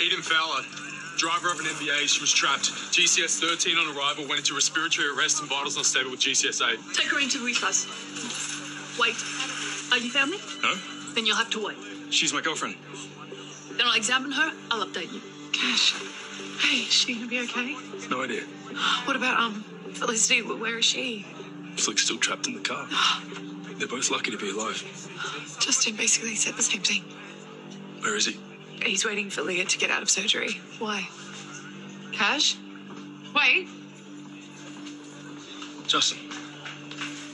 Eden Fowler, driver of an MBA. She was trapped. GCS 13 on arrival, went into respiratory arrest and vitals unstable with GCS 8. Take her into reclass. Wait. Are you family? No? Then you'll have to wait. She's my girlfriend. Then I'll examine her. I'll update you. Cash. Hey, is she gonna be okay? No idea. What about, Felicity? Where is she? Flick's still trapped in the car. They're both lucky to be alive. Justin basically said the same thing. Where is he? He's waiting for Leah to get out of surgery. Why? Cash? Wait. Justin.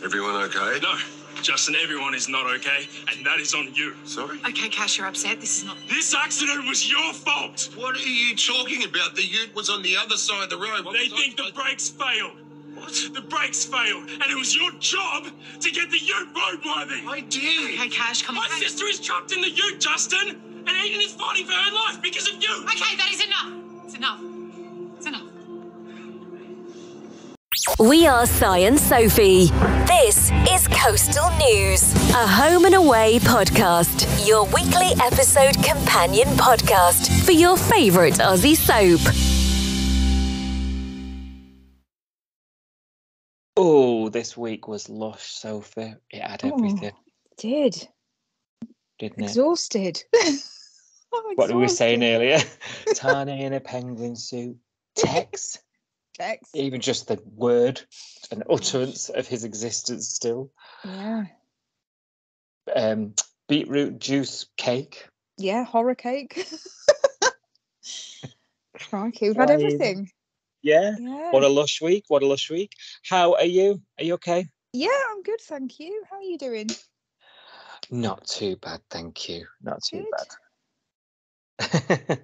Everyone okay? No. Justin, everyone is not okay, and that is on you. Sorry? Okay, Cash, you're upset. This is not... This accident was your fault! What are you talking about? The ute was on the other side of the road. They think the brakes failed. What? The brakes failed, and it was your job to get the ute roadworthy. I did. Okay, Cash, come on. My sister is trapped in the ute, Justin, and Eden is fighting for her life because of you. Okay, that is enough. It's enough. It's enough. We are Si and Sophie. This is Coastal News, a home and away podcast, your weekly episode companion podcast for your favourite Aussie soap. Oh, this week was lush, Sophie. It had everything, Didn't it? Exhausted. What were we saying earlier? Tane in a penguin suit. Tex. Even just the word and utterance of his existence still. Yeah. Beetroot juice cake. Yeah, horror cake. Crikey, we've had everything. Yeah. What a lush week. How are you? Are you okay? Yeah, I'm good, thank you. How are you doing? Not too bad, thank you. Not too bad.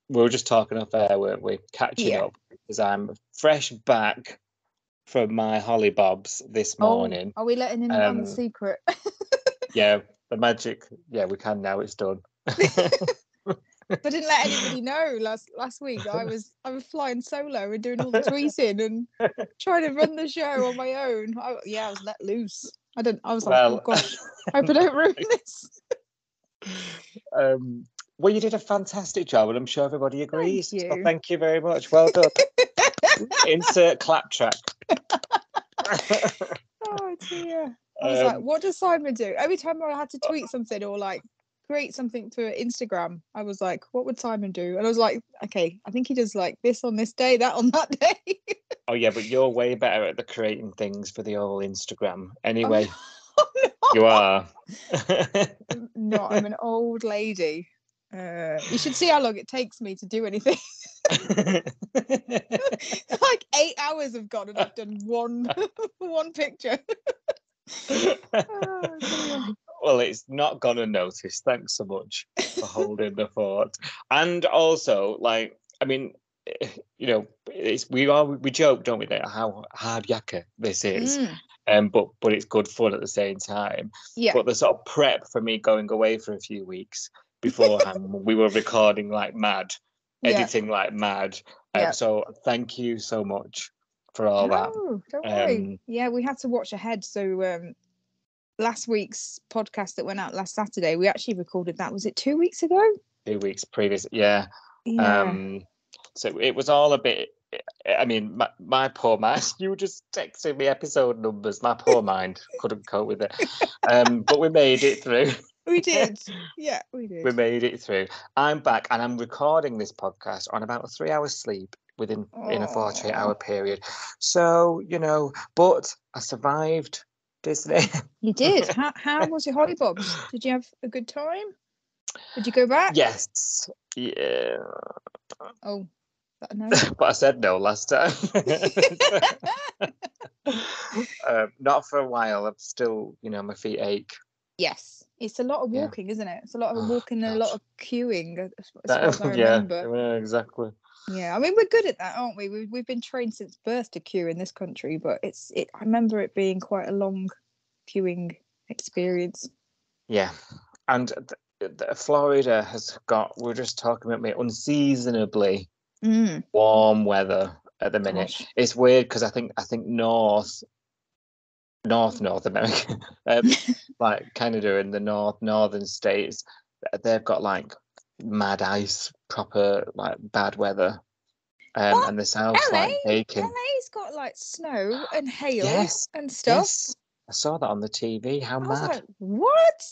We were just talking off air, weren't we? Catching up, because I'm fresh back from my hollybobs this morning. Are we letting in on the secret? Yeah, the magic. Yeah, we can now. It's done. I didn't let anybody know last week. I was flying solo and doing all the tweeting and trying to run the show on my own. I was let loose. I was like, oh gosh, I hope I don't ruin this. Well, you did a fantastic job, and I'm sure everybody agrees. Thank you. So thank you very much. Well done. Insert clap track. Oh dear. I was like, what does Simon do? Every time I had to tweet something or like create something for Instagram, I was like, what would Simon do? And I was like, okay, I think he does like this on this day, that on that day. Oh yeah, but you're way better at the creating things for the old Instagram. Anyway, no. You are. No, I'm an old lady. You should see how long it takes me to do anything. Like 8 hours have gone and I've done one picture. Well, it's not gonna notice. Thanks so much for holding the fort. And also, like, I mean, you know, we joke, don't we, that how hard yakka this is. But it's good fun at the same time. Yeah. But the sort of prep for me going away for a few weeks beforehand, we were recording like mad, editing like mad. So thank you so much for all that. Don't worry. Yeah, we had to watch ahead. So last week's podcast that went out last Saturday, we actually recorded that. Was it 2 weeks ago? 2 weeks previous, yeah. So it was all a bit. I mean, my poor mind. You were just texting me episode numbers. My poor mind couldn't cope with it. But we made it through. We did. Yeah, we did. We made it through. I'm back and I'm recording this podcast on about 3 hours sleep in a 48-hour period. So, you know, but I survived Disney. You did. How was your hollybobs? Did you have a good time? Did you go back? Yes. Yeah. Oh. No. But I said no last time. Not for a while. I'm still, you know, my feet ache. Yes, it's a lot of walking, isn't it? It's a lot of walking and a lot of queuing, as far as I remember. Yeah, exactly. Yeah, I mean, we're good at that, aren't we? We've been trained since birth to queue in this country, but I remember it being quite a long queuing experience. Yeah, and Florida has got, we were just talking about me, unseasonably warm weather at the minute. Gosh. It's weird because I think North America, like Canada and the northern states, they've got like mad ice, proper like bad weather. What? And the south's LA? like baking. LA's got like snow and hail Yes, and stuff. yes. I saw that on the TV. How I was mad! like, what?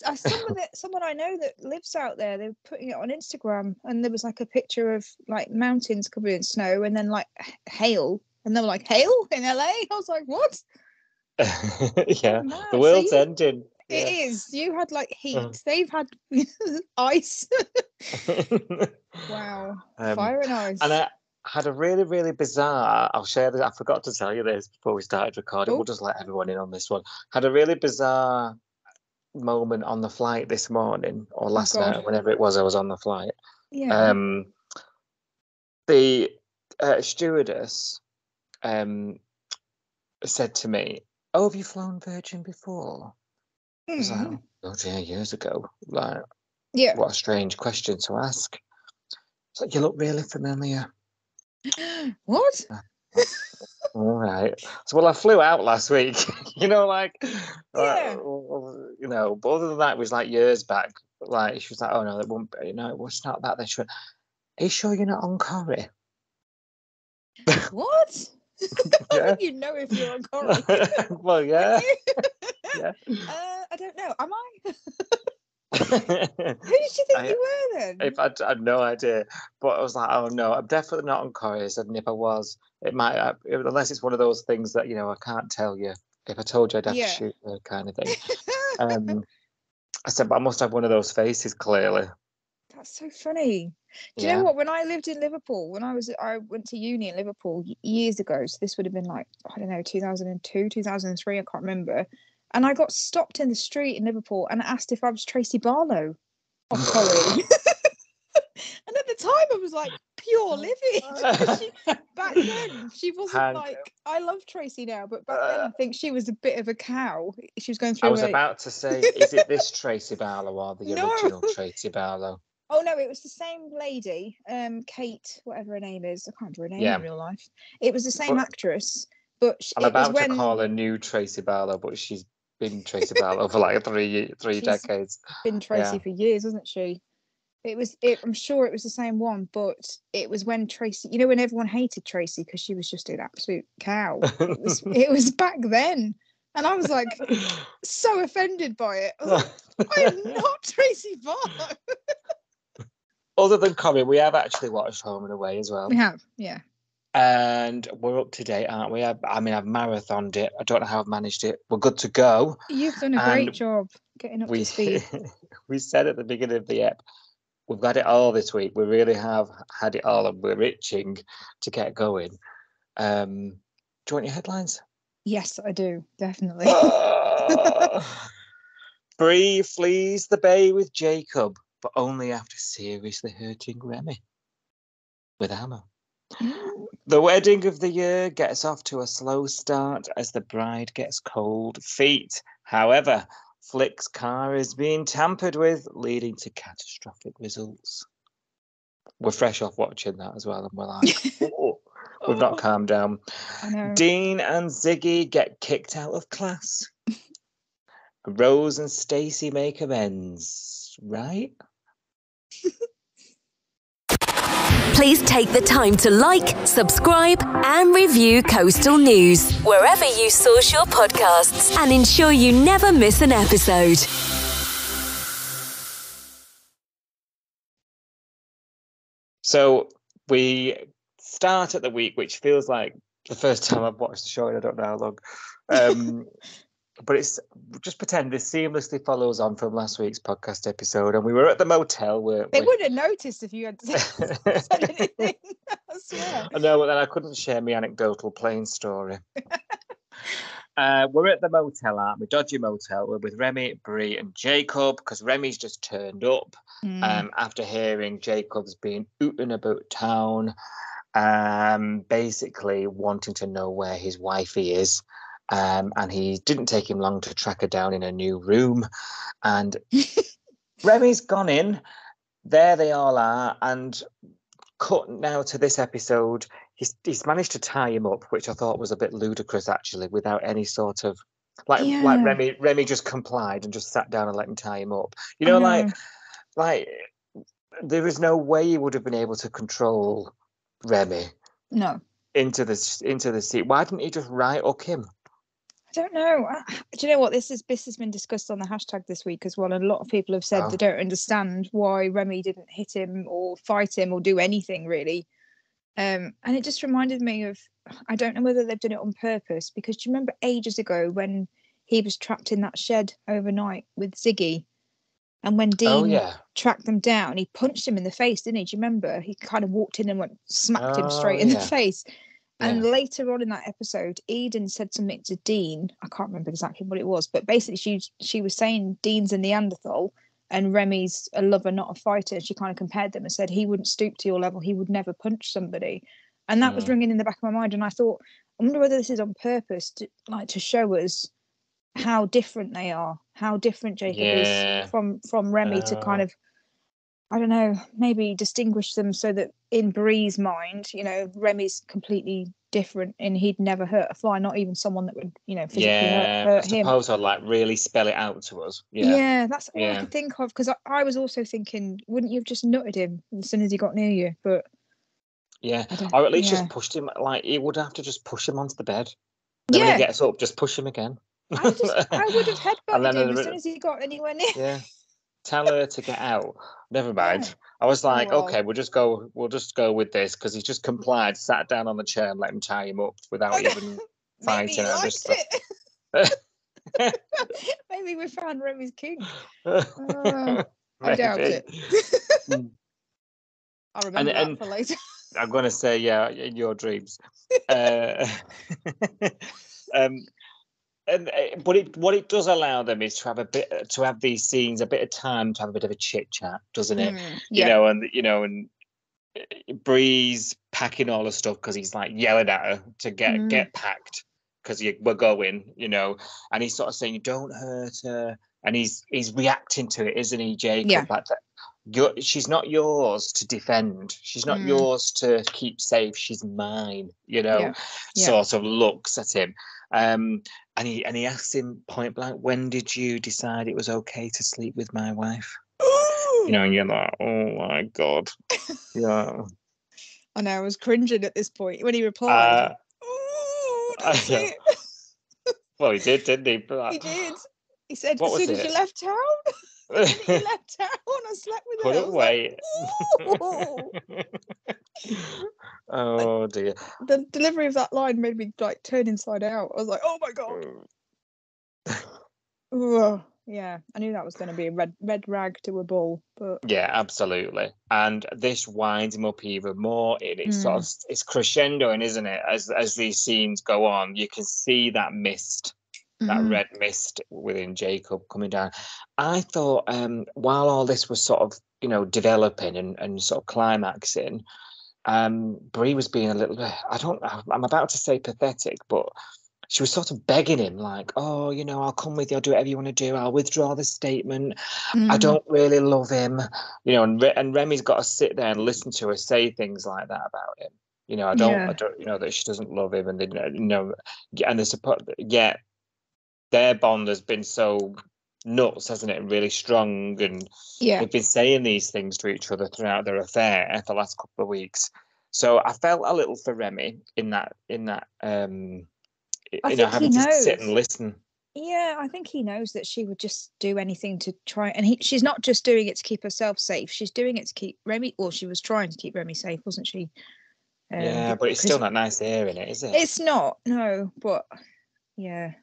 Someone I know that lives out there, they were putting it on Instagram, and there was like a picture of like mountains covered in snow and then like hail. And they were like, hail in LA? I was like, what? Yeah, Mad. the world's ending. It Yeah. is. You had like heat. They've had ice. Wow. Fire and ice. And I had a really, really bizarre. I'll share this. I forgot to tell you this before we started recording. Oh. We'll just let everyone in on this one. Had a really bizarre moment on the flight this morning or last God. night, whenever it was. I was on the flight. Yeah. The stewardess said to me, "Oh, have you flown Virgin before?" I was like, "Oh dear, years ago." Like, Yeah. what a strange question to ask. It's like, you look really familiar. What? All right. So, well, I flew out last week. You know, like, Yeah. you know. But other than that, it was like years back. Like, she was like, "Oh no, that won't be. You know, it was not that." Then she went, "Are you sure you're not on Corrie?" What? Yeah. How do you know if you're on Corrie? Well, yeah. Yeah. I don't know. Am I? Who did you think you were then? If I had no idea, but I was like, "Oh no, I'm definitely not on Corrie." I said, and if I was, it might, unless it's one of those things that, you know, I can't tell you. If I told you, I'd have to shoot her, kind of thing. I said, but I must have one of those faces, clearly. That's so funny. Do you know what? When I lived in Liverpool, I went to uni in Liverpool years ago. So this would have been like, I don't know, 2002, 2003. I can't remember. And I got stopped in the street in Liverpool and asked if I was Tracy Barlow on Corrie. And at the time, I was like, pure livid. Back then, she wasn't like, I love Tracy now, but back then, I think she was a bit of a cow. She was going through. I was about to say, is it this Tracy Barlow or the original Tracy Barlow? Oh no, it was the same lady, Kate, whatever her name is. I can't remember her name in real life. It was the same actress, but I'm about to call her new Tracy Barlow, but she's been Tracy Barlow for like three decades. Been Tracy for years, hasn't she? I'm sure it was the same one, but it was when Tracy, you know, when everyone hated Tracy because she was just an absolute cow. It was back then. And I was like so offended by it. I was like, I am not Tracy Barlow. Other than Corrie, we have actually watched Home and Away as well. We have, yeah. And we're up to date, aren't we? I've marathoned it. I don't know how I've managed it. We're good to go. You've done a great job getting up to speed. We said at the beginning of the ep, we've got it all this week. We really have had it all, and we're itching to get going. Do you want your headlines? Yes, I do, definitely. Bree flees the bay with Jacob, but only after seriously hurting Remi with a hammer. The wedding of the year gets off to a slow start as the bride gets cold feet. However, Flick's car is being tampered with, leading to catastrophic results. We're fresh off watching that as well, and we're like, we've not calmed down. I know. Dean and Ziggy get kicked out of class. Rose and Stacey make amends, right? Please take the time to like, subscribe, and review Coastal News wherever you source your podcasts and ensure you never miss an episode. So we start at the week, which feels like the first time I've watched the show in I don't know how long. But it's just pretend this seamlessly follows on from last week's podcast episode. And we were at the motel where they wouldn't have noticed if you had said anything. I swear. I know, but then I couldn't share my anecdotal plane story. We're at the motel, aren't we? Dodgy motel. We're with Remi, Bree, and Jacob because Remi's just turned up after hearing Jacob's been ooting about town, basically wanting to know where his wifey is. And he didn't take him long to track her down in a new room. And Remi's gone in. There they all are. And cut now to this episode. He's managed to tie him up, which I thought was a bit ludicrous, actually, without any sort of... Like Remi just complied and just sat down and let him tie him up. You know, like there is no way you would have been able to control Remi No. into the seat. Why didn't he just right hook him? I don't know. Do you know what? This has been discussed on the hashtag this week as well. And a lot of people have said they don't understand why Remi didn't hit him or fight him or do anything really. And it just reminded me of, I don't know whether they've done it on purpose, because do you remember ages ago when he was trapped in that shed overnight with Ziggy? And when Dean tracked them down, he punched him in the face, didn't he? Do you remember? He kind of walked in and smacked him straight in the face. And later on in that episode, Eden said something to Dean. I can't remember exactly what it was, but basically she was saying Dean's a Neanderthal and Remi's a lover, not a fighter. She kind of compared them and said he wouldn't stoop to your level. He would never punch somebody. And that was ringing in the back of my mind. And I thought, I wonder whether this is on purpose to show us how different they are, how different Jacob is from Remi, to kind of, I don't know, maybe distinguish them so that in Bree's mind, you know, Remi's completely different and he'd never hurt a fly, not even someone that would, you know, physically hurt him. I suppose I'd like really spell it out to us. Yeah, that's all I could think of, because I was also thinking, wouldn't you have just nutted him as soon as he got near you? But or at least just pushed him. Like, he would have to just push him onto the bed. Then when he gets up, just push him again. I would have headbutted him as soon as he got anywhere near. Yeah. Tell her to get out. Never mind. Yeah. I was like, okay, we'll just go with this, because he's just complied, sat down on the chair and let him tie him up without even fighting. Maybe we found Remi's king. I doubt it. I'll remember that for later. I'm going to say, in your dreams. But what it does allow them is to have these scenes, a bit of time to have a bit of a chit chat, doesn't it? You know, and Bree's packing all the stuff because he's like yelling at her to get packed because we're going, you know, and he's sort of saying, "Don't hurt her," and he's reacting to it, isn't he, Jacob? Yeah. Like that. She's not yours to defend. She's not yours to keep safe. She's mine, you know. Sort of looks at him. And he asks him point blank, "When did you decide it was okay to sleep with my wife?" You know, and you're like, "Oh my God." Yeah. I know, I was cringing at this point when he replied. That's it. Well, he did, didn't he? He did. He said, as soon as you left town, I slept with her. Couldn't wait. Oh dear. The delivery of that line made me like turn inside out. I was like, oh my God. Yeah, I knew that was going to be a red rag to a bull, but yeah, absolutely. And this winds him up even more. It's sort of, it's crescendoing, isn't it? As these scenes go on, you can see that mist, that red mist within Jacob coming down. I thought, while all this was sort of, you know, developing and sort of climaxing, Bree was being a little bit, I'm about to say pathetic, but she was sort of begging him, like, "Oh, you know, I'll come with you. I'll do whatever you want to do. I'll withdraw the statement. I don't really love him." You know, and Remi's got to sit there and listen to her say things like that about him. You know, I don't, you know, that she doesn't love him, and they, you know, and the support. Yet their bond has been so nuts, hasn't it? And really strong, and they've been saying these things to each other throughout their affair for the last couple of weeks. So I felt a little for Remi in that. I think having he knows. To sit and listen. Yeah, I think he knows that she would just do anything to try, and she's not just doing it to keep herself safe. She's doing it to keep Remi, or she was trying to keep Remi safe, wasn't she? Yeah, but it's still not nice hearing it, is it? It's not, no, but yeah,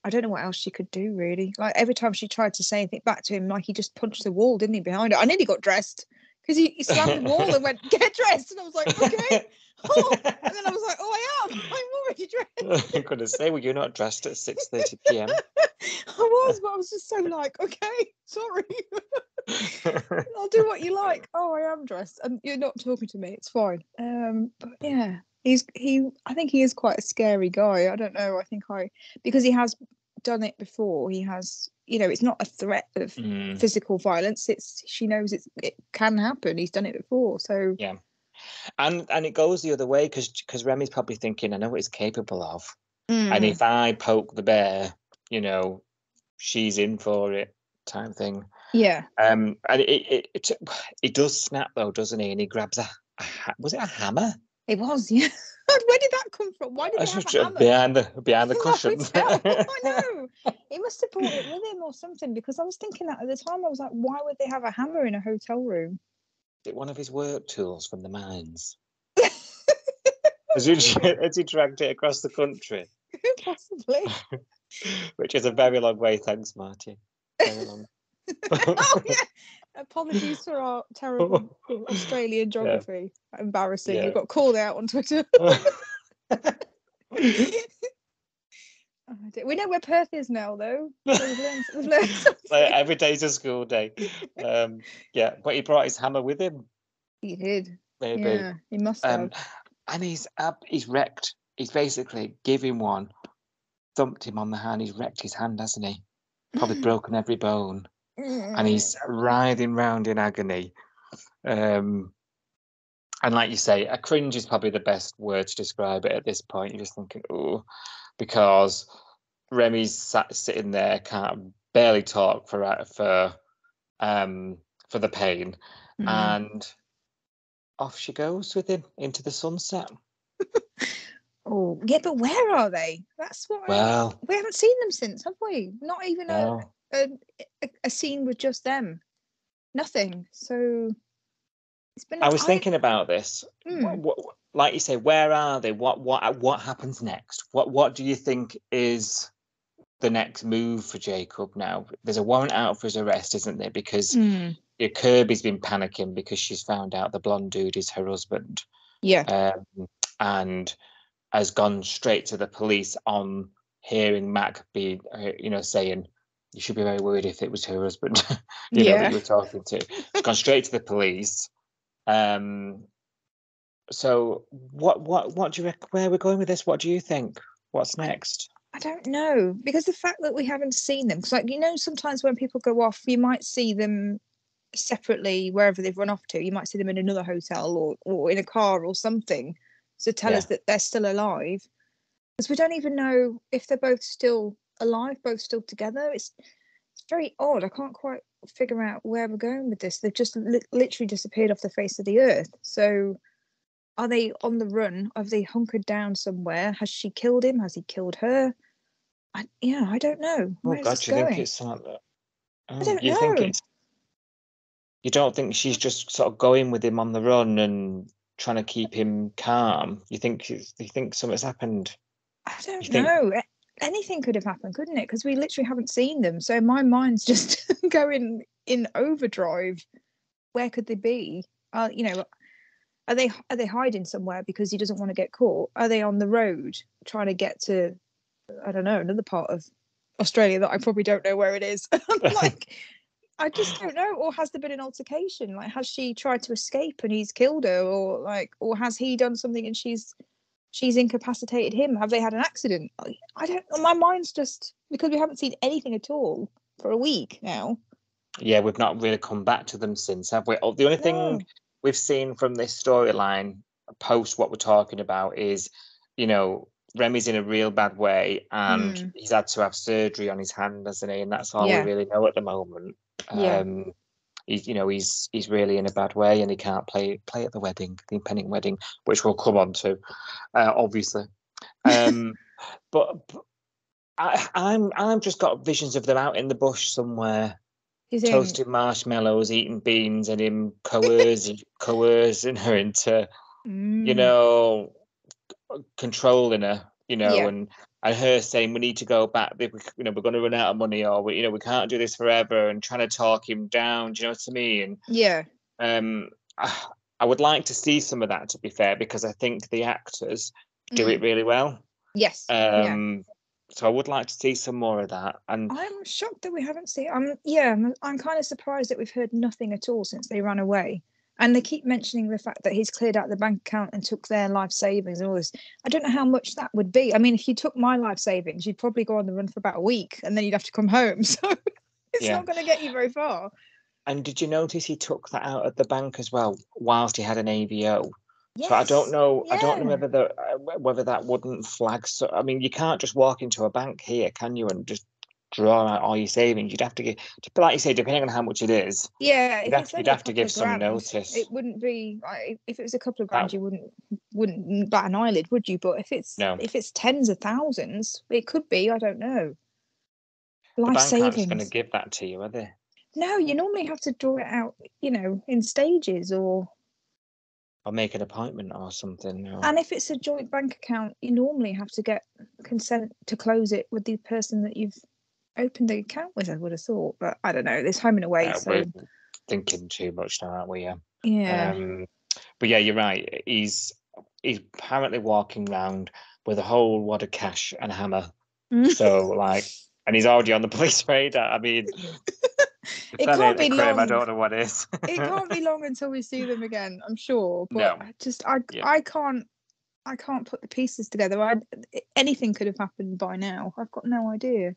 I don't know what else she could do, really. Like, every time she tried to say anything back to him, like, he just punched the wall, didn't he, behind her? I nearly got dressed because he slammed the wall and went, "Get dressed," and I was like, "Okay." And then I was like, I'm already dressed. I'm going to say, well, you're not dressed at 6:30 p.m. I was, but I was just so like, okay, sorry. I'll do what you like. Oh, I am dressed, and you're not talking to me. It's fine. But yeah, I think he is quite a scary guy. I don't know. Because he has done it before. He has, you know, it's not a threat of physical violence. She knows it can happen. He's done it before, so yeah. And it goes the other way because Remi's probably thinking, I know what he's capable of. And if I poke the bear, you know, she's in for it type thing. Yeah. And it does snap though, doesn't he? And he grabs was it a hammer? It was, yeah. Where did that come from? Why did he have a hammer? Behind the In the cushion. hotel? I know. He must have brought it with him or something, because I was thinking that at the time. I was like, why would they have a hammer in a hotel room? Is it one of his work tools from the mines? Has he dragged it across the country? Possibly. Which is a very long way. Thanks, Marty. Very long. Oh yeah. Apologies for our terrible Australian geography. Embarrassing. Yeah. We got called out on Twitter. We know where Perth is now, though. So we've learned something. Like, every day's a school day. Yeah, but he brought his hammer with him. He did. Maybe. Yeah, he must have. And he's wrecked. He's basically given one, thumped him on the hand. He's wrecked his hand, hasn't he? Probably broken every bone. And he's writhing round in agony. And like you say, a cringe is probably the best word to describe it at this point. You're just thinking, oh, because Remi's sitting there, can't barely talk for the pain, and off she goes with him into the sunset. Oh yeah, but where are they? That's what. We haven't seen them since, have we? Not even a scene with just them. Nothing. So it's been. I was thinking about this. What, like you say, where are they? What happens next? What do you think is the next move for Jacob now? There's a warrant out for his arrest, isn't there? Because Kirby's been panicking because she's found out the blonde dude is her husband. Yeah. And has gone straight to the police on hearing Mac be, saying, you should be very worried if it was her husband, that you were talking to. It's gone straight to the police. So what do you reckon? Where we're going with this? What do you think? What's next? I don't know, because the fact that we haven't seen them, because sometimes when people go off, you might see them separately wherever they've run off to. You might see them in another hotel or in a car or something to tell us that they're still alive, because we don't even know if they're both still alive, both still together. It's very odd. I can't quite figure out where we're going with this. They've just literally disappeared off the face of the earth. So are they on the run? Have they hunkered down somewhere? Has she killed him? Has he killed her? I don't know. Oh God, do you think it's something like that? I don't know. You don't think she's just sort of going with him on the run and trying to keep him calm? You think something's happened? I don't know. Anything could have happened, couldn't it? Because we literally haven't seen them. So my mind's just going in overdrive. Where could they be? Are they hiding somewhere because he doesn't want to get caught? Are they on the road trying to get to, I don't know, another part of Australia that I probably don't know where it is? I just don't know. Or has there been an altercation? Like, has she tried to escape and he's killed her, or has he done something and she's incapacitated him? Have they had an accident? I don't know. My mind's just, because we haven't seen anything at all for a week now. Yeah, we've not really come back to them since, have we? The only thing we've seen from this storyline post what we're talking about is, Remi's in a real bad way and he's had to have surgery on his hand, hasn't he? And that's all we really know at the moment. He's really in a bad way and he can't play at the wedding, the impending wedding, which we'll come on to, obviously. But I'm just got visions of them out in the bush somewhere, toasting marshmallows, eating beans, and him coercing her into, controlling her, and her saying we need to go back, we're going to run out of money, or we can't do this forever, and trying to talk him down. Do you know what I mean? I would like to see some of that, to be fair, because I think the actors do it really well. Yes. So I would like to see some more of that. And I'm shocked that we haven't seen. I'm kind of surprised that we've heard nothing at all since they ran away. And they keep mentioning the fact that he's cleared out the bank account and took their life savings and all this. I don't know how much that would be. I mean, if you took my life savings, you'd probably go on the run for about a week and then you'd have to come home. So it's not going to get you very far. And did you notice he took that out of the bank as well whilst he had an AVO? Yes. So I don't know. I don't know whether that wouldn't flag. So I mean, you can't just walk into a bank here, can you, and just draw out all your savings. You'd have to get, like you say, depending on how much it is. Yeah, if it's You'd only a have to couple give of some grand, notice. it wouldn't be. If it was a couple of That- grand, you wouldn't bat an eyelid, would you? But if No. it's tens of thousands, it could be. I don't know. The Life bank aren't just going to savings. give that to you, are they? No, you normally have to draw it out, in stages or. Or make an appointment or something. Or... And if it's a joint bank account, you normally have to get consent to close it with the person that you've opened the account with, I would have thought. But I don't know. There's home and away, so We're thinking too much now, aren't we? yeah. But yeah, you're right. He's apparently walking around with a whole wad of cash and a hammer. So like, and he's already on the police radar. I mean, It can't be long. I don't know what is. It can't be long until we see them again, I'm sure. But No. I can't put the pieces together. Anything could have happened by now. I've got no idea.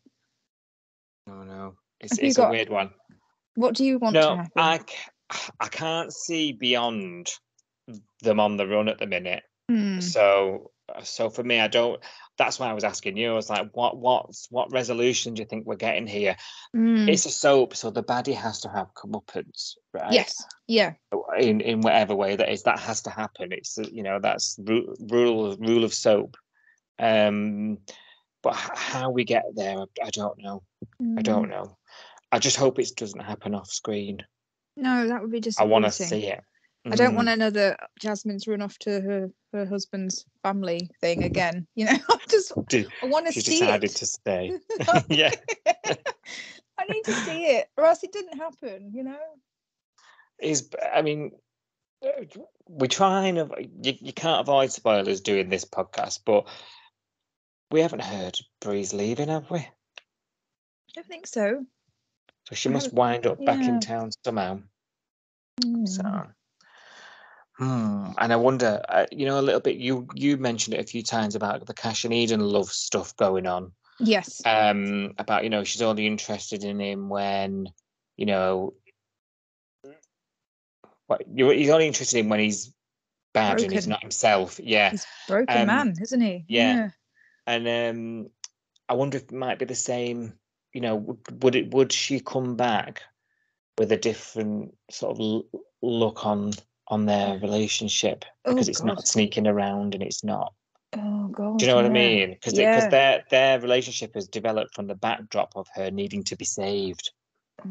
No. Have you It's a got- weird one. What do you want to No, happen? I can't see beyond them on the run at the minute. Hmm. So for me, I don't. That's why I was asking you. I was like, what resolution do you think we're getting here? Hmm. It's a soap, so the baddie has to have comeuppance, right? Yes. Yeah. In whatever way that is, that has to happen. It's that's rule of soap. But how we get there, I don't know. I don't know. I just hope it doesn't happen off screen. No, that would be I disappointing. want to see it. I don't want another Jasmine's run off to her husband's family thing again. I want to She see decided it. to stay. Yeah. I need to see it, or else it didn't happen. I mean, we try and you can't avoid spoilers doing this podcast, but we haven't heard Bree's leaving, have we? I don't think so. So she must wind up back yeah. in town somehow. Mm. So, and I wonder, a little bit. You mentioned it a few times about the Cash and Eden love stuff going on. Yes. About she's only interested in him when, he's only interested in when he's bad Broken. and he's not himself. Yeah. He's a broken man, isn't he? Yeah. And I wonder if it might be the same. Would she come back with a different sort of look on their relationship because it's not sneaking around and it's not. Oh God! Do you know what I mean? Because yeah. their relationship has developed from the backdrop of her needing to be saved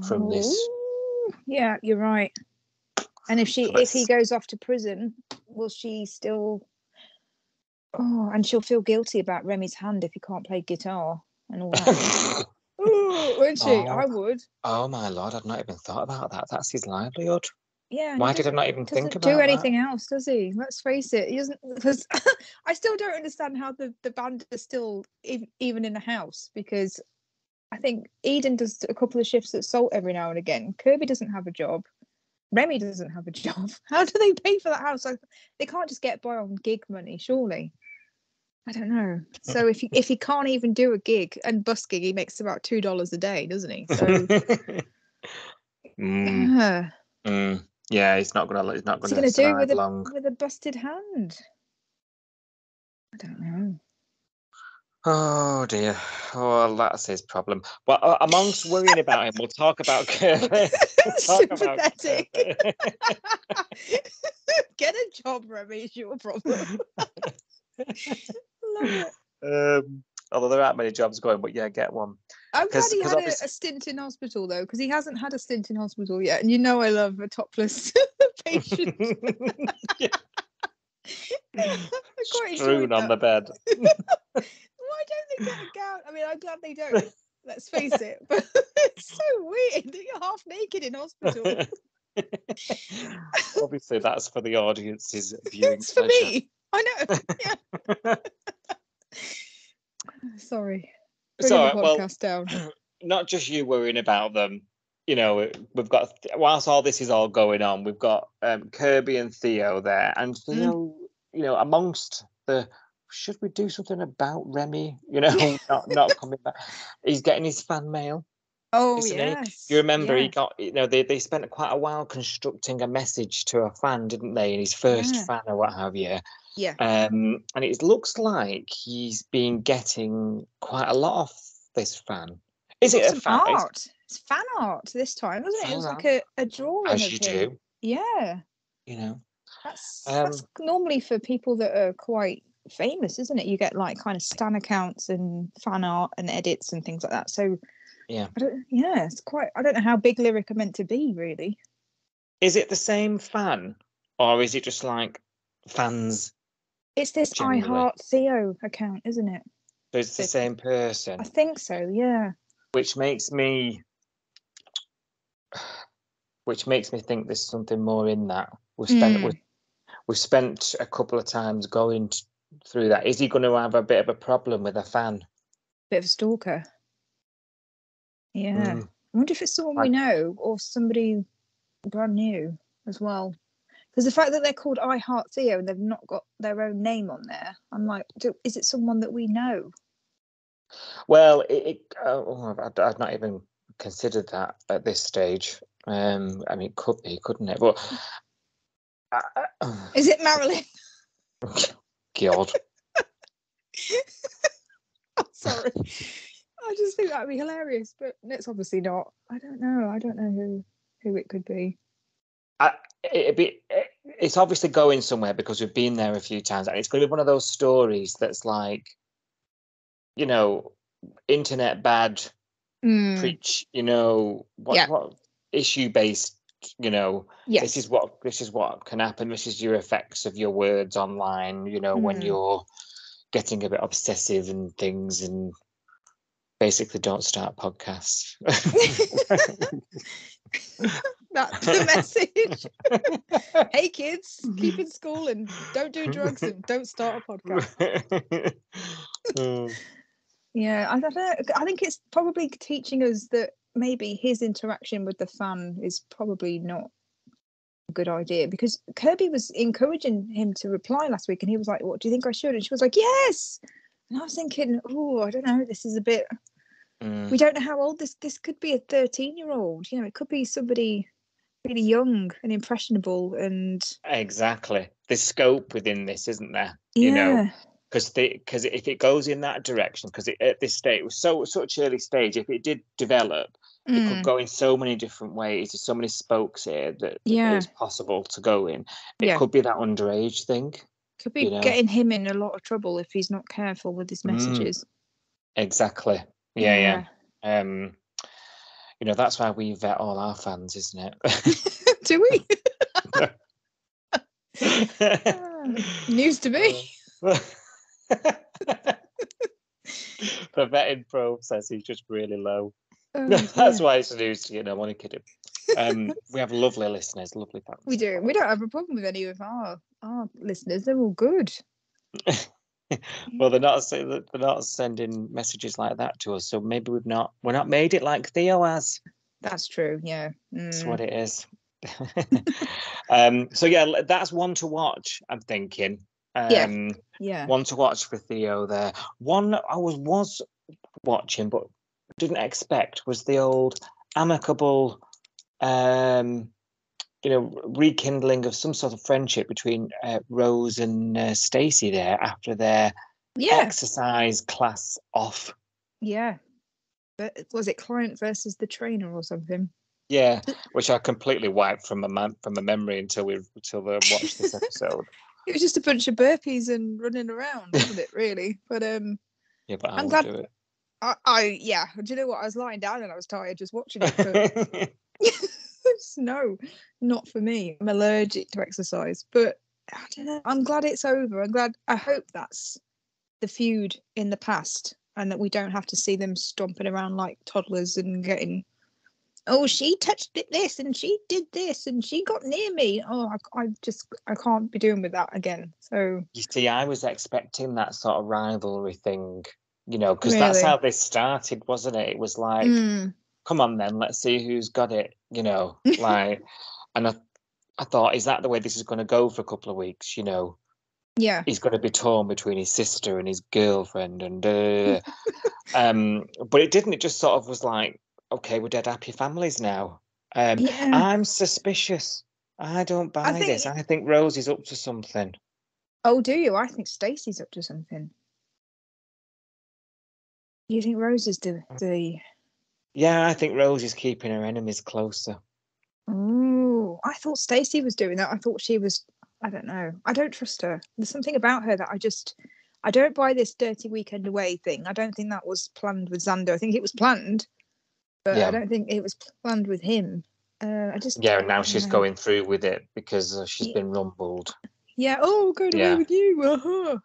from this. Yeah, you're right. And if he goes off to prison, will she still? Oh, and she'll feel guilty about Remi's hand if he can't play guitar and all that. Wouldn't she? I would. Oh my Lord, I've not even thought about that. That's his livelihood. Yeah. Why did I not even think about do anything else, does he? Let's face it. He doesn't. Because I still don't understand how the band is still even in the house, because I think Eden does a couple of shifts at Salt every now and again. Kirby doesn't have a job. Remi doesn't have a job. How do they pay for that house? They can't just get by on gig money, surely. I don't know. So if he can't even do a gig and bus gig, he makes about $2 a day, doesn't he? So yeah, he's not gonna do with long. with a busted hand. I don't know. Oh dear. Oh, that's his problem. Well, amongst worrying about him, we'll talk about Kirby. Sympathetic. Get a job, Remi. Is your problem. Love it. Although there aren't many jobs going, but yeah, get one. I'm glad he had a stint in hospital though, because he hasn't had a stint in hospital yet, and I love a topless patient. Strewn on the bed. Why don't they get a gown? I mean, I'm glad they don't. Let's face it, but it's so weird that you're half naked in hospital. Obviously, that's for the audience's viewing. It's for me. I know. Yeah. Sorry. Bringing the podcast down. Not just you worrying about them. We've got, whilst all this is all going on, we've got Kirby and Theo there, and Theo, amongst the. Should we do something about Remi? Not coming back. He's getting his fan mail. Oh, yes. You remember he got, they spent quite a while constructing a message to a fan, didn't they? And his first fan or what have you. Yeah. And it looks like he's been getting quite a lot of this fan. Is it a some fan? art. It's fan art this time, wasn't it? It was like a drawing As of you him. do, Yeah. you know. That's Um, normally for people that are quite famous, isn't it? You get like kind of stan accounts and fan art and edits and things like that. So yeah. it's quite. I don't know how big Lyric are meant to be, really. Is it the same fan, or is it just like fans It's this I generally? Heart Theo account, isn't it? So it's the same person, I think so. Yeah. which makes me think there's something more in that. We've spent a couple of times going through that. Is he going to have a bit of a problem with a fan? Bit of a stalker. Yeah. I wonder if it's someone we Like- know or somebody brand new as well. Because the fact that they're called I Heart Theo and they've not got their own name on there, I'm like, is it someone that we know? Well, I'd not even considered that at this stage. I mean, it could be, couldn't it? But Is it Marilyn? God, I'm sorry. I just think that'd be hilarious, but it's obviously not. I don't know who it could be. it's obviously going somewhere because we've been there a few times, and it's going to be one of those stories that's like, internet bad, preach, what issue based, Yes. this is what can happen. This is your effects of your words online, when you're getting a bit obsessive and things, and basically don't start podcasts. That's the message. Hey kids, keep in school and don't do drugs and don't start a podcast. Yeah, I don't know. I think it's probably teaching us that maybe his interaction with the fan is probably not a good idea, because Kirby was encouraging him to reply last week and he was like, what do you think I should? And she was like, yes. And I was thinking, oh, I don't know, this is a bit, we don't know how old this could be. A 13-year-old, it could be somebody really young and impressionable. And exactly, there's scope within this, isn't there? Yeah. Because if it goes in that direction, because at this stage it was such early stage, if it did develop, it could go in so many different ways. There's so many spokes here that it's possible to go in. It could be that underage thing. Could be getting him in a lot of trouble if he's not careful with his messages. Exactly. Yeah. That's why we vet all our fans, isn't it? Do we? News to me. The vetting process is just really low. Oh, That's why it's news to you. No, I'm only kidding. We have lovely listeners, lovely fans. We do. We don't have a problem with any of our listeners. They're all good. Well, they're not sending messages like that to us, so maybe we're not made it like Theo has. That's true. Yeah, that's what it is. So that's one to watch, I'm thinking. One to watch for Theo there. One I was watching but didn't expect was the old amicable rekindling of some sort of friendship between Rose and Stacey there after their exercise class off. Yeah. But was it Client versus the Trainer or something? Yeah, which I completely wiped from my memory until they watched this episode. It was just a bunch of burpees and running around, wasn't it? Really, but yeah, but I'm glad. Do you know what? I was lying down and I was tired just watching it. But no, not for me. I'm allergic to exercise, but I don't know. I'm glad it's over. I hope that's the feud in the past, and that we don't have to see them stomping around like toddlers and getting, oh, she touched this and she did this and she got near me. Oh, I can't be doing with that again. So you see, I was expecting that sort of rivalry thing, because that's how this started, wasn't it? It was like, come on then, let's see who's got it, like, and I thought, is that the way this is going to go for a couple of weeks? Yeah, he's going to be torn between his sister and his girlfriend, and but it didn't. It just sort of was like, okay, we're dead happy families now. I'm suspicious. I don't buy this. I think Rose is up to something. Oh, do you? I think Stacey's up to something. You think Rose is the Yeah, I think Rose is keeping her enemies closer. Oh, I thought Stacey was doing that. I thought she was. I don't know. I don't trust her. There's something about her that I don't buy this dirty weekend away thing. I don't think that was planned with Xander. I think it was planned, but I don't think it was planned with him. I now don't she's know. going through with it because she's been rumbled. Yeah. Oh, going away with you.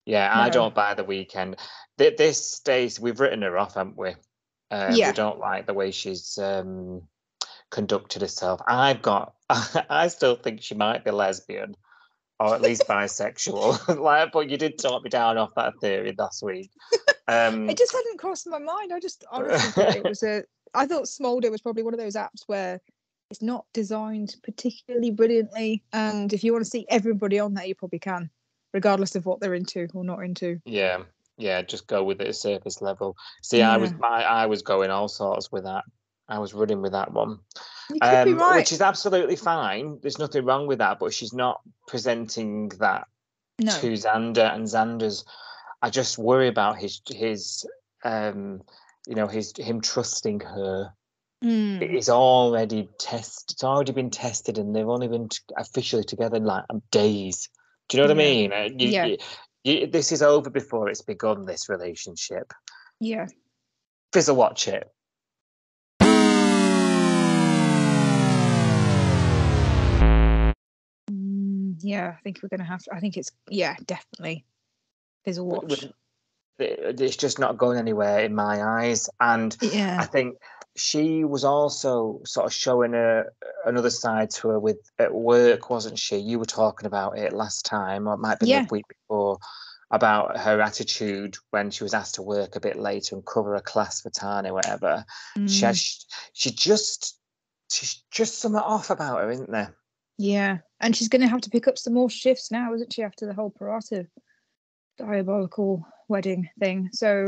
Yeah, I don't buy the weekend. This Stacey, we've written her off, haven't we? We don't like the way she's conducted herself. I still think she might be lesbian, or at least bisexual. But you did talk me down off that theory last week. It just hadn't crossed my mind. I just honestly thought it was I thought Smolder was probably one of those apps where it's not designed particularly brilliantly, and if you want to see everybody on there, you probably can, regardless of what they're into or not into. Yeah, just go with it at surface level. See, I was going all sorts with that. I was running with that one. You could be right. Which is absolutely fine. There's nothing wrong with that, but she's not presenting that to Xander, and Xander's. I just worry about his him trusting her. It's already It's already been tested, and they've only been officially together in like days. Do you know what I mean? This is over before it's begun. This relationship. Yeah. Fizzle, watch it. Yeah, I think we're gonna have to. I think it's definitely Fizzle watch. It's just not going anywhere in my eyes, and I think she was also sort of showing another side to her at work, wasn't she? You were talking about it last time, or it might be the week before, about her attitude when she was asked to work a bit later and cover a class for Tane or whatever. She's just something off about her, isn't there? Yeah, and she's going to have to pick up some more shifts now, isn't she, after the whole Parata diabolical wedding thing? So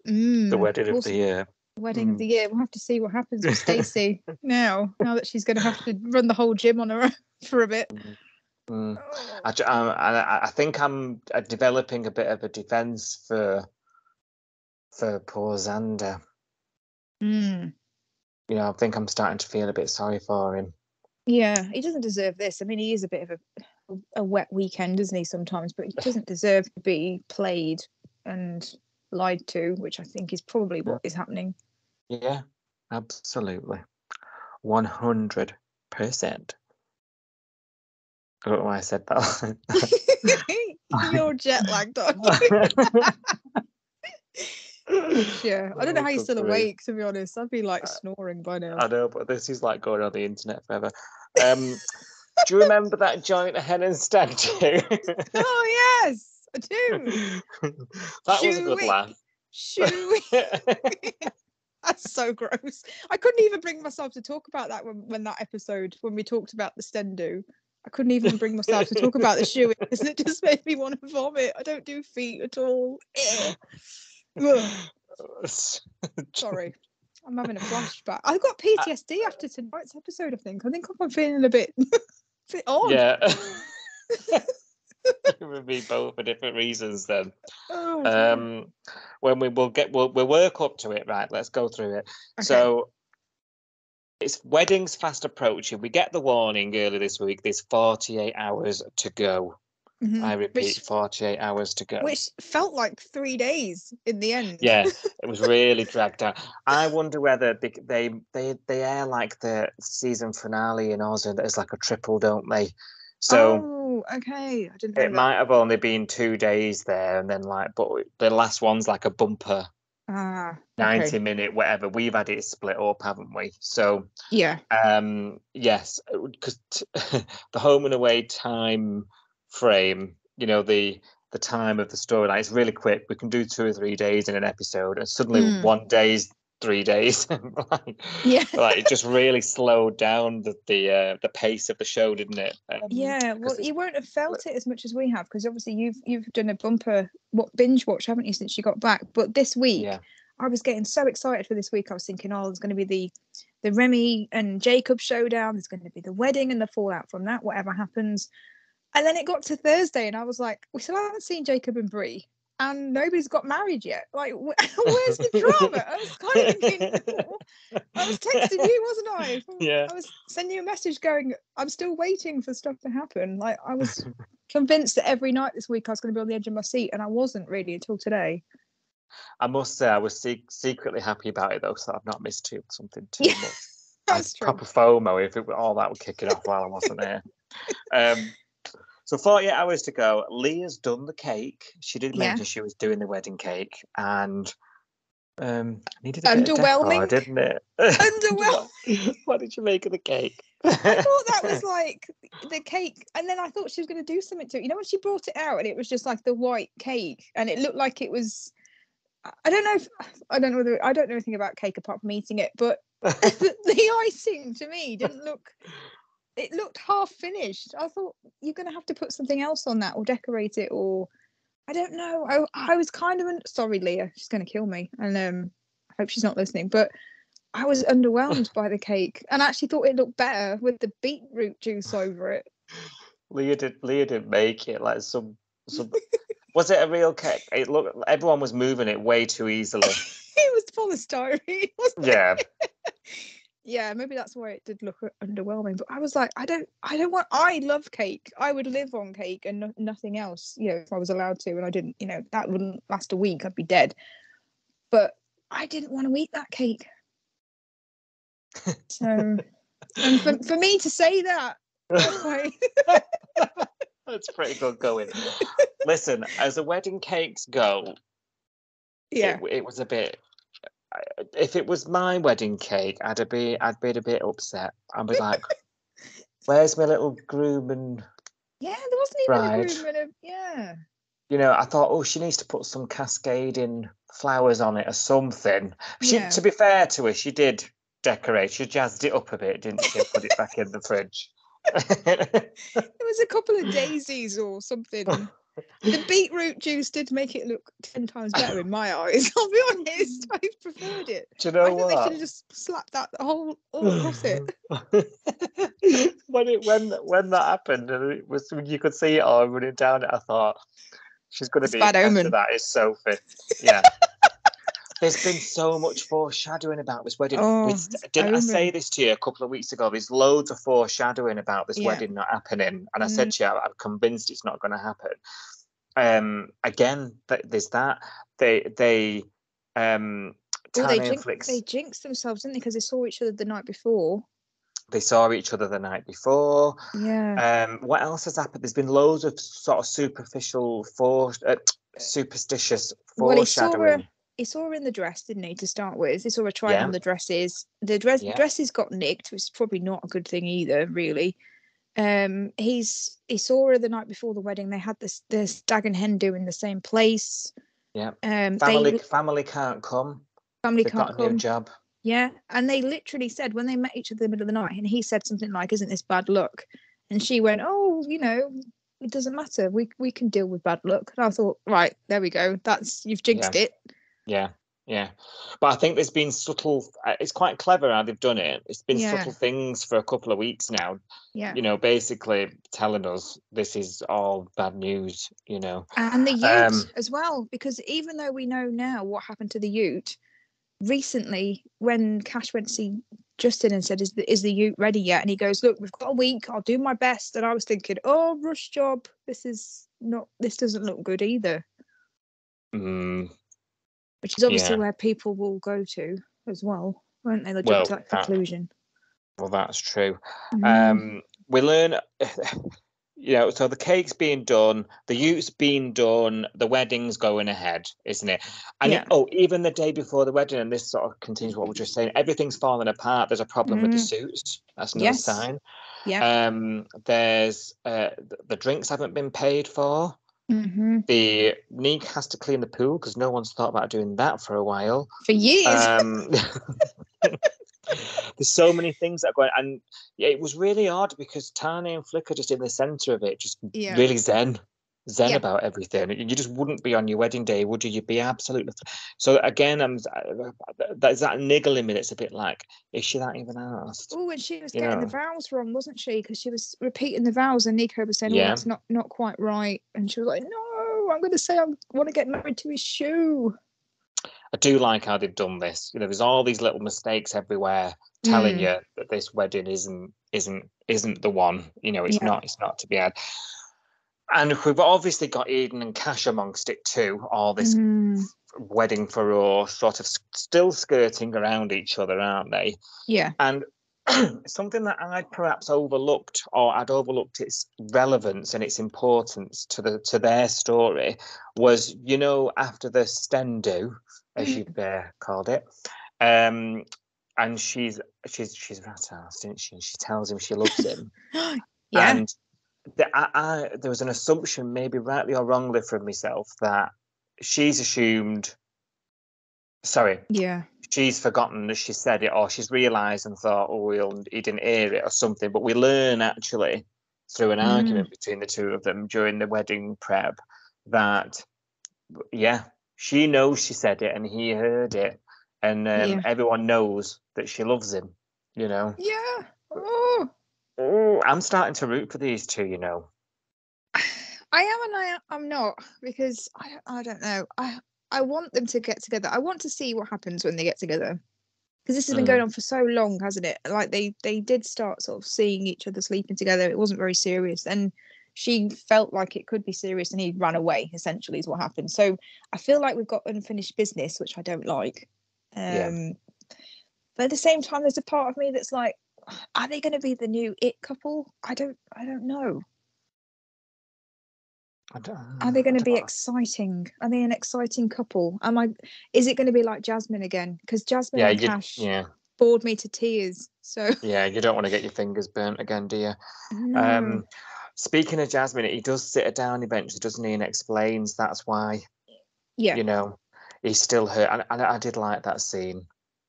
the wedding of the year. Wedding of the year. We'll have to see what happens with Stacey now that she's going to have to run the whole gym on her own for a bit. I think I'm developing a bit of a defence for poor Xander. I think I'm starting to feel a bit sorry for him. Yeah, he doesn't deserve this. I mean, he is a bit of a wet weekend, isn't he, sometimes? But he doesn't deserve to be played and lied to, which I think is probably what is happening. Yeah, absolutely. 100%. I don't know why I said that. You're jet lagged, aren't you? Yeah, I don't know how you're still awake, to be honest. I'd be like snoring by now. I know, but this is like going on the internet forever. Do you remember that joint hen and stag do? Oh, yes, I do. That was a good laugh. That's so gross. I couldn't even bring myself to talk about that when that episode, when we talked about the stendu. I couldn't even bring myself to talk about the shoeing because it just made me want to vomit. I don't do feet at all. Sorry, I'm having a flashback. I've got PTSD after tonight's episode. I think I'm feeling a bit odd. Yeah. With me both for different reasons then. When we'll work up to it, right? Let's go through it. Okay. So it's weddings fast approaching. We get the warning early this week. There's 48 hours to go. I repeat, 48 hours to go. Which felt like 3 days in the end. Yeah, it was really dragged out. I wonder whether they air like the season finale in Oz as like a triple, don't they? So okay. I didn't know it might have only been 2 days there, and then but the last one's like a bumper. 90-minute, whatever. We've had it split up, haven't we? So yeah. Yes, because the home and away time frame, the time of the storyline, it's really quick. We can do 2 or 3 days in an episode, and suddenly 1 day's 3 days. It just really slowed down the pace of the show, didn't it? Well, you won't have felt it as much as we have, because obviously you've done a bumper binge watch, haven't you, since you got back? But this week, I was getting so excited for this week. I was thinking, there's going to be the Remi and Jacob showdown. There's going to be the wedding and the fallout from that, whatever happens. And then it got to Thursday, and I was like, we still haven't seen Jacob and Bree. and nobody's got married yet. Like, where's the drama? I was kind of thinking, I was texting you, wasn't I? Yeah. I was sending you a message going, I'm still waiting for stuff to happen. Like, I was convinced that every night this week I was going to be on the edge of my seat, and I wasn't really until today. I must say I was secretly happy about it though, so I've not missed something too much. That's true. Proper FOMO if all that would kick it off while I wasn't here. So 48 hours to go. Leah's done the cake. She did mention she was doing the wedding cake, and needed a bit of decor, didn't it? Underwhelming. What did you make of the cake? I thought that was like the cake, and then I thought she was going to do something to it. You know, when she brought it out and it was just like the white cake, and it looked like it was. I don't know anything about cake apart from eating it, but the icing to me didn't look. It looked half finished. I thought you're going to have to put something else on that or decorate it, or I don't know. I was kind of sorry, Leah. She's going to kill me, and I hope she's not listening. But I was underwhelmed by the cake, and I actually thought it looked better with the beetroot juice over it. Leah did make it like some. Was it a real cake? It looked. Everyone was moving it way too easily. It was full of styrene, wasn't it? Yeah, maybe that's why it did look underwhelming. But I was like, I love cake. I would live on cake and nothing else, you know, if I was allowed to. And I didn't, you know, that wouldn't last a week. I'd be dead. But I didn't want to eat that cake. So, and for me to say that, that's pretty good going. Listen, as the wedding cakes go, it was a bit. If it was my wedding cake, I'd be a bit upset. I'd be like, "Where's my little groom and there wasn't even bride? A groom and a You know, I thought, she needs to put some cascading flowers on it or something. To be fair to her, she did decorate. She jazzed it up a bit, didn't she? Put it back in the fridge. It was a couple of daisies or something. The beetroot juice did make it look 10 times better in my eyes. I'll be honest, I preferred it. Do you know I think what? they should have just slapped that all across it. when that happened, and it was you could see it all running down it, I thought she's going to be bad omen. That is Sophie. Yeah. There's been so much foreshadowing about this wedding. Didn't I say this to you a couple of weeks ago? There's loads of foreshadowing about this wedding not happening. And I said to you, I'm convinced it's not going to happen. Again, there's that. Tane and Flick. They jinxed themselves, didn't they? Because they saw each other the night before. They saw each other the night before. Yeah. What else has happened? There's been loads of sort of superstitious foreshadowing. He saw her in the dress, didn't he, to start with? He saw her trying on the dresses. The dresses got nicked, which is probably not a good thing either, really. He saw her the night before the wedding. They had the stag and hen do in the same place. Yeah. Family can't come. They've got a new job. Yeah. And they literally said when they met each other in the middle of the night, and he said something like, "Isn't this bad luck?" And she went, "Oh, you know, it doesn't matter. We can deal with bad luck." And I thought, right, there we go. You've jinxed it. Yeah. But I think there's been subtle. It's quite clever how they've done it. It's been subtle things for a couple of weeks now. Yeah. You know, basically telling us this is all bad news, you know. And the ute as well, because even though we know now what happened to the ute, recently when Cash went to see Justin and said, is the ute ready yet? And he goes, "Look, we've got a week. I'll do my best." And I was thinking, oh, rush job. This doesn't look good either. Which is obviously where people will go to as well, won't they? They'll jump to that conclusion. Well, that's true. We learn, you know, so the cake's being done, the ute's being done, the wedding's going ahead, isn't it? And even the day before the wedding, and this sort of continues what we're just saying, everything's falling apart. There's a problem with the suits. That's no sign. Yeah. There's the drinks haven't been paid for. The Nick has to clean the pool because no one's thought about doing that for a while. For years. There's so many things that are going, and it was really odd because Tane and Flick are just in the centre of it, just really zen about everything. You just wouldn't be on your wedding day, would you? You'd be absolutely. So again, there's that niggle in me that's a bit like, is she that even asked? Oh, and she was getting the vows wrong, wasn't she? Because she was repeating the vows, and Nico was saying, "Oh, that's not quite right," and she was like, "No, I'm going to say I want to get married to his shoe. I do like how they've done this. You know, there's all these little mistakes everywhere telling you that this wedding isn't the one. You know, it's not to be had. And we've obviously got Eden and Cash amongst it too. All this wedding furore, sort of still skirting around each other, aren't they? Yeah. And something that I'd perhaps overlooked, or I'd overlooked its relevance and its importance to their story, was, you know, after the stendu, as you've called it, and she's rat-ass, didn't she? She tells him she loves him. And there was an assumption, maybe rightly or wrongly from myself, that she's assumed. Sorry. Yeah. She's forgotten that she said it, or she's realised and thought, oh, he didn't hear it or something. But we learn actually through an argument between the two of them during the wedding prep that, she knows she said it and he heard it. And everyone knows that she loves him, you know. Yeah. Oh, I'm starting to root for these two, you know. I am and I'm not, because I don't know. I want them to get together. I want to see what happens when they get together, because this has been going on for so long, hasn't it? Like they did start sort of seeing each other sleeping together. It wasn't very serious, and she felt like it could be serious, and he ran away. Essentially, is what happened. So I feel like we've got unfinished business, which I don't like. But at the same time, there's a part of me that's like, are they going to be the new it couple? I don't know. Are they going to be exciting? Are they an exciting couple? Is it going to be like Jasmine again? Because Jasmine and Cash bored me to tears. So you don't want to get your fingers burnt again, do you? No. Speaking of Jasmine, he does sit her down eventually, doesn't he, and explains that's why. Yeah. You know, he's still hurt, and I did like that scene.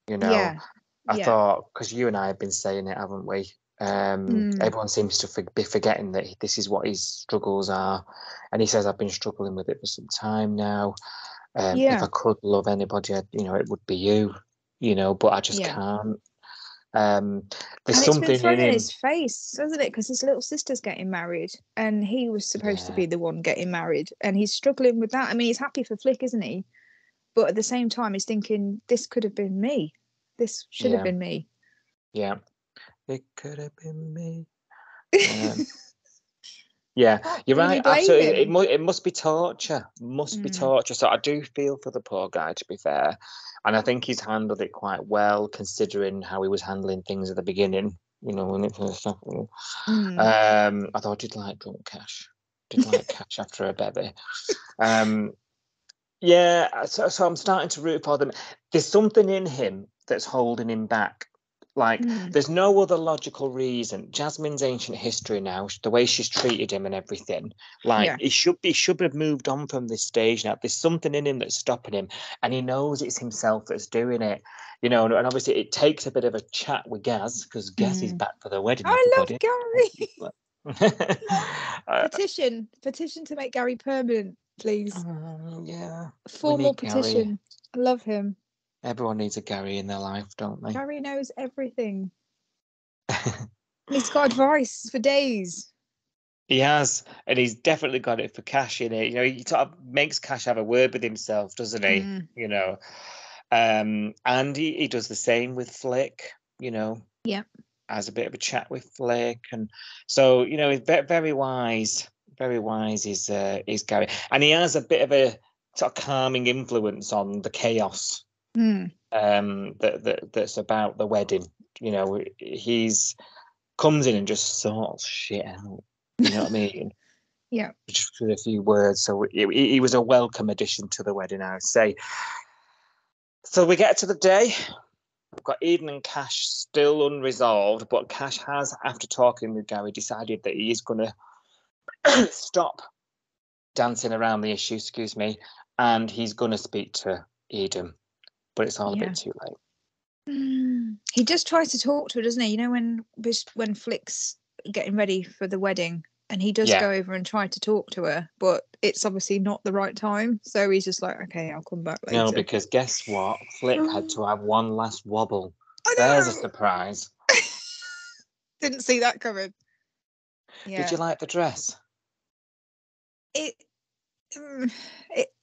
You know, Yeah. I thought, because you and I have been saying it, haven't we? Everyone seems to be forgetting that this is what his struggles are, and he says, I've been struggling with it for some time now. If I could love anybody, it would be you, but I just can't. There's something been thrown in him. his face, hasn't it? Because his little sister's getting married, and he was supposed to be the one getting married, and he's struggling with that. I mean, he's happy for Flick, isn't he? But at the same time, he's thinking, this could have been me. This should have been me. Yeah. It could have been me. You're right. Absolutely. It must be torture. Be torture. So I do feel for the poor guy, to be fair. And I think he's handled it quite well, considering how he was handling things at the beginning, when it first happened. I thought I did like drunk Cash. Did like Cash after a bevy. So I'm starting to root for them. There's something in him that's holding him back. Like, there's no other logical reason. Jasmine's ancient history now, the way she's treated him and everything. Like, he should have moved on from this stage now. There's something in him that's stopping him, and he knows it's himself that's doing it. And obviously it takes a bit of a chat with Gaz, because Gaz is back for the wedding. I love Gary. Petition to make Gary permanent, please. Formal petition. Gary. I love him. Everyone needs a Gary in their life, don't they? Gary knows everything. He's got advice for days. He has, and he's definitely got it for Cash in it. He sort of makes Cash have a word with himself, doesn't he? And he does the same with Flick. Has a bit of a chat with Flick, and so he's very wise. Very wise is Gary, and he has a bit of a sort of calming influence on the chaos. That's about the wedding. He's comes in and just sorts shit out. You know what I mean? Just with a few words. So he was a welcome addition to the wedding, I would say. So we get to the day. We've got Eden and Cash still unresolved, but Cash has, after talking with Gary, decided that he is going to stop dancing around the issue, and he's going to speak to Eden. But it's all a bit too late. He just tries to talk to her, doesn't he? When Flick's getting ready for the wedding, and he does go over and try to talk to her, but it's obviously not the right time. So he's just like, okay, I'll come back later. No, because guess what? Flick had to have one last wobble. There's a surprise. Didn't see that coming. Did you like the dress?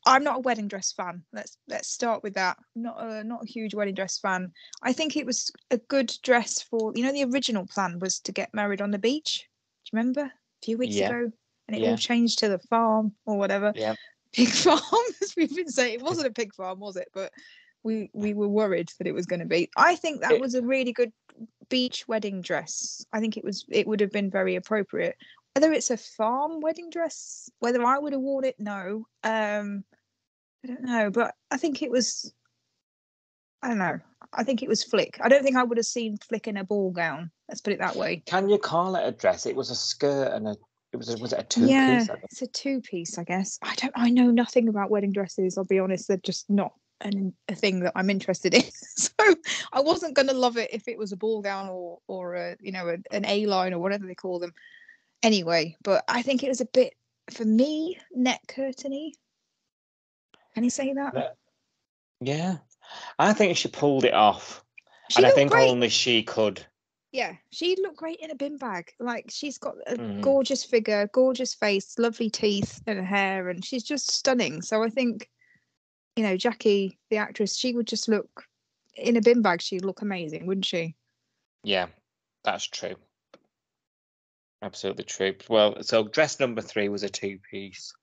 I'm not a wedding dress fan. Let's start with that. Not a huge wedding dress fan. I think it was a good dress for, the original plan was to get married on the beach. Do you remember a few weeks Yeah. ago? And it Yeah. all changed to the farm or whatever. Yeah. Pig farm, as we've been saying. It wasn't a pig farm, was it? But we were worried that it was going to be. I think that was a really good beach wedding dress. I think it would have been very appropriate. Whether it's a farm wedding dress, whether I would have worn it, no. I don't know, but I think it was. I don't know. I think it was Flick. I don't think I would have seen Flick in a ball gown. Let's put it that way. Can you call it a dress? It was a skirt and was it a two-piece? Yeah, it's a two-piece, I guess. I know nothing about wedding dresses. I'll be honest, they're just not a thing that I'm interested in. So I wasn't going to love it if it was a ball gown or an A-line or whatever they call them. Anyway, but I think it was a bit, for me, neck curtainy. Can you say that? Yeah, I think she pulled it off, She and I think great. only she could. Yeah, she'd look great in a bin bag. Like, she's got a gorgeous figure, gorgeous face, lovely teeth and hair, and she's just stunning. So I think, Jackie, the actress, she would just look, in a bin bag, she'd look amazing, wouldn't she? Yeah, that's true. Absolutely true. Well, so dress number 3 was a two-piece.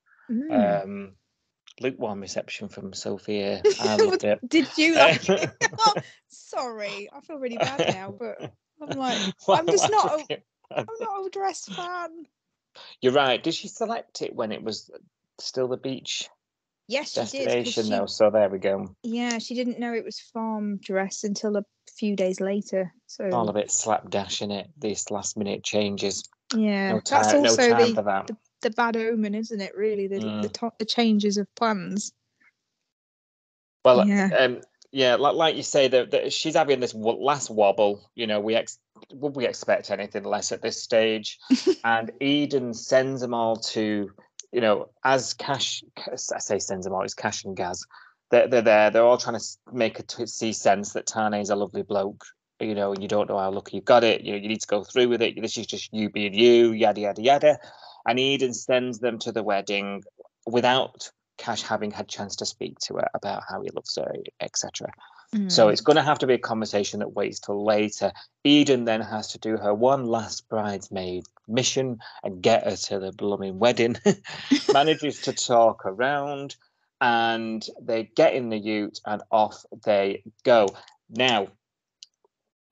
Lukewarm reception from Sophie here. I loved it. Did you like it? Oh, sorry, I feel really bad now, but I'm like, I'm not a dress fan. You're right. Did she select it when it was still the beach? Yes, she destination did. though, so there we go. Yeah, she didn't know it was farm dress until a few days later. So all a bit slapdash in it. These last-minute changes. Yeah, No time, that's also no time for that. the bad omen, isn't it? Really, the changes of plans. Well, like you say, that she's having this last wobble. Would we expect anything less at this stage? And Eden sends them all to, as Cash. I say sends them all. It's Cash and Gaz. They're there. They're all trying to make see sense that Tane is a lovely bloke. And you don't know how lucky you've got it. You need to go through with it. This is just you being you. Yada yada yada. And Eden sends them to the wedding without Cash having had chance to speak to her about how he loves her, etc. So it's going to have to be a conversation that waits till later. Eden then has to do her one last bridesmaid mission and get her to the blooming wedding. Manages to talk around, and they get in the ute and off they go. Now,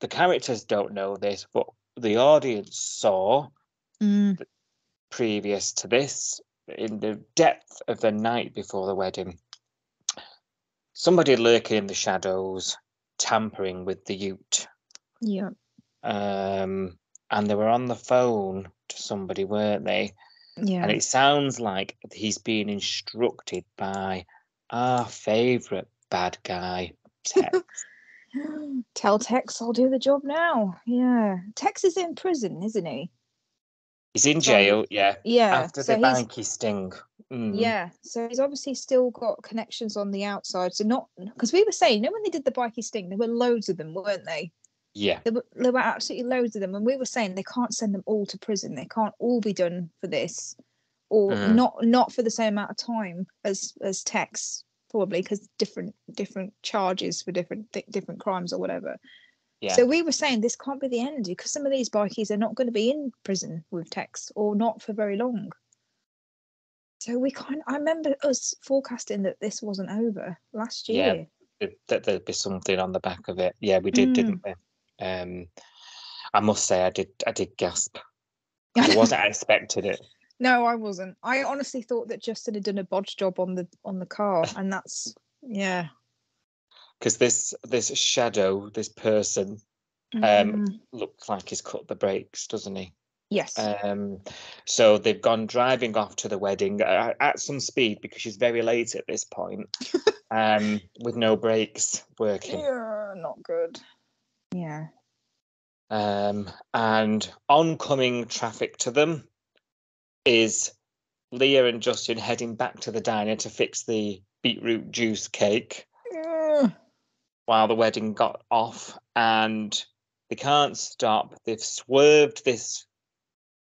the characters don't know this, but the audience saw previous to this, in the depth of the night before the wedding, somebody lurking in the shadows, tampering with the ute. Yeah. And they were on the phone to somebody, weren't they? Yeah. And it sounds like he's being instructed by our favourite bad guy, Tex. Tell Tex I'll do the job now. Yeah. Tex is in prison, isn't he? He's in jail, yeah. Yeah. After the banky sting. Yeah. So he's obviously still got connections on the outside. So not because we were saying, when they did the bikie sting, there were loads of them, weren't they? Yeah. There were absolutely loads of them. And we were saying they can't send them all to prison. They can't all be done for this. Or not for the same amount of time as Tex, probably, because different charges for different crimes or whatever. Yeah. So we were saying this can't be the end, because some of these bikies are not going to be in prison with Tex, or not for very long. So I remember us forecasting that this wasn't over last year. Yeah, that there'd be something on the back of it. Yeah, we did, didn't we? I must say, I did gasp. I wasn't expecting it. No, I wasn't. I honestly thought that Justin had done a bodge job on the car, and that's because this shadow, this person, looks like he's cut the brakes, doesn't he? Yes. So they've gone driving off to the wedding at some speed, because she's very late at this point, with no brakes working. Yeah, not good. Yeah. And oncoming traffic to them is Leah and Justin heading back to the diner to fix the beetroot juice cake while the wedding got off, and they can't stop. They've swerved this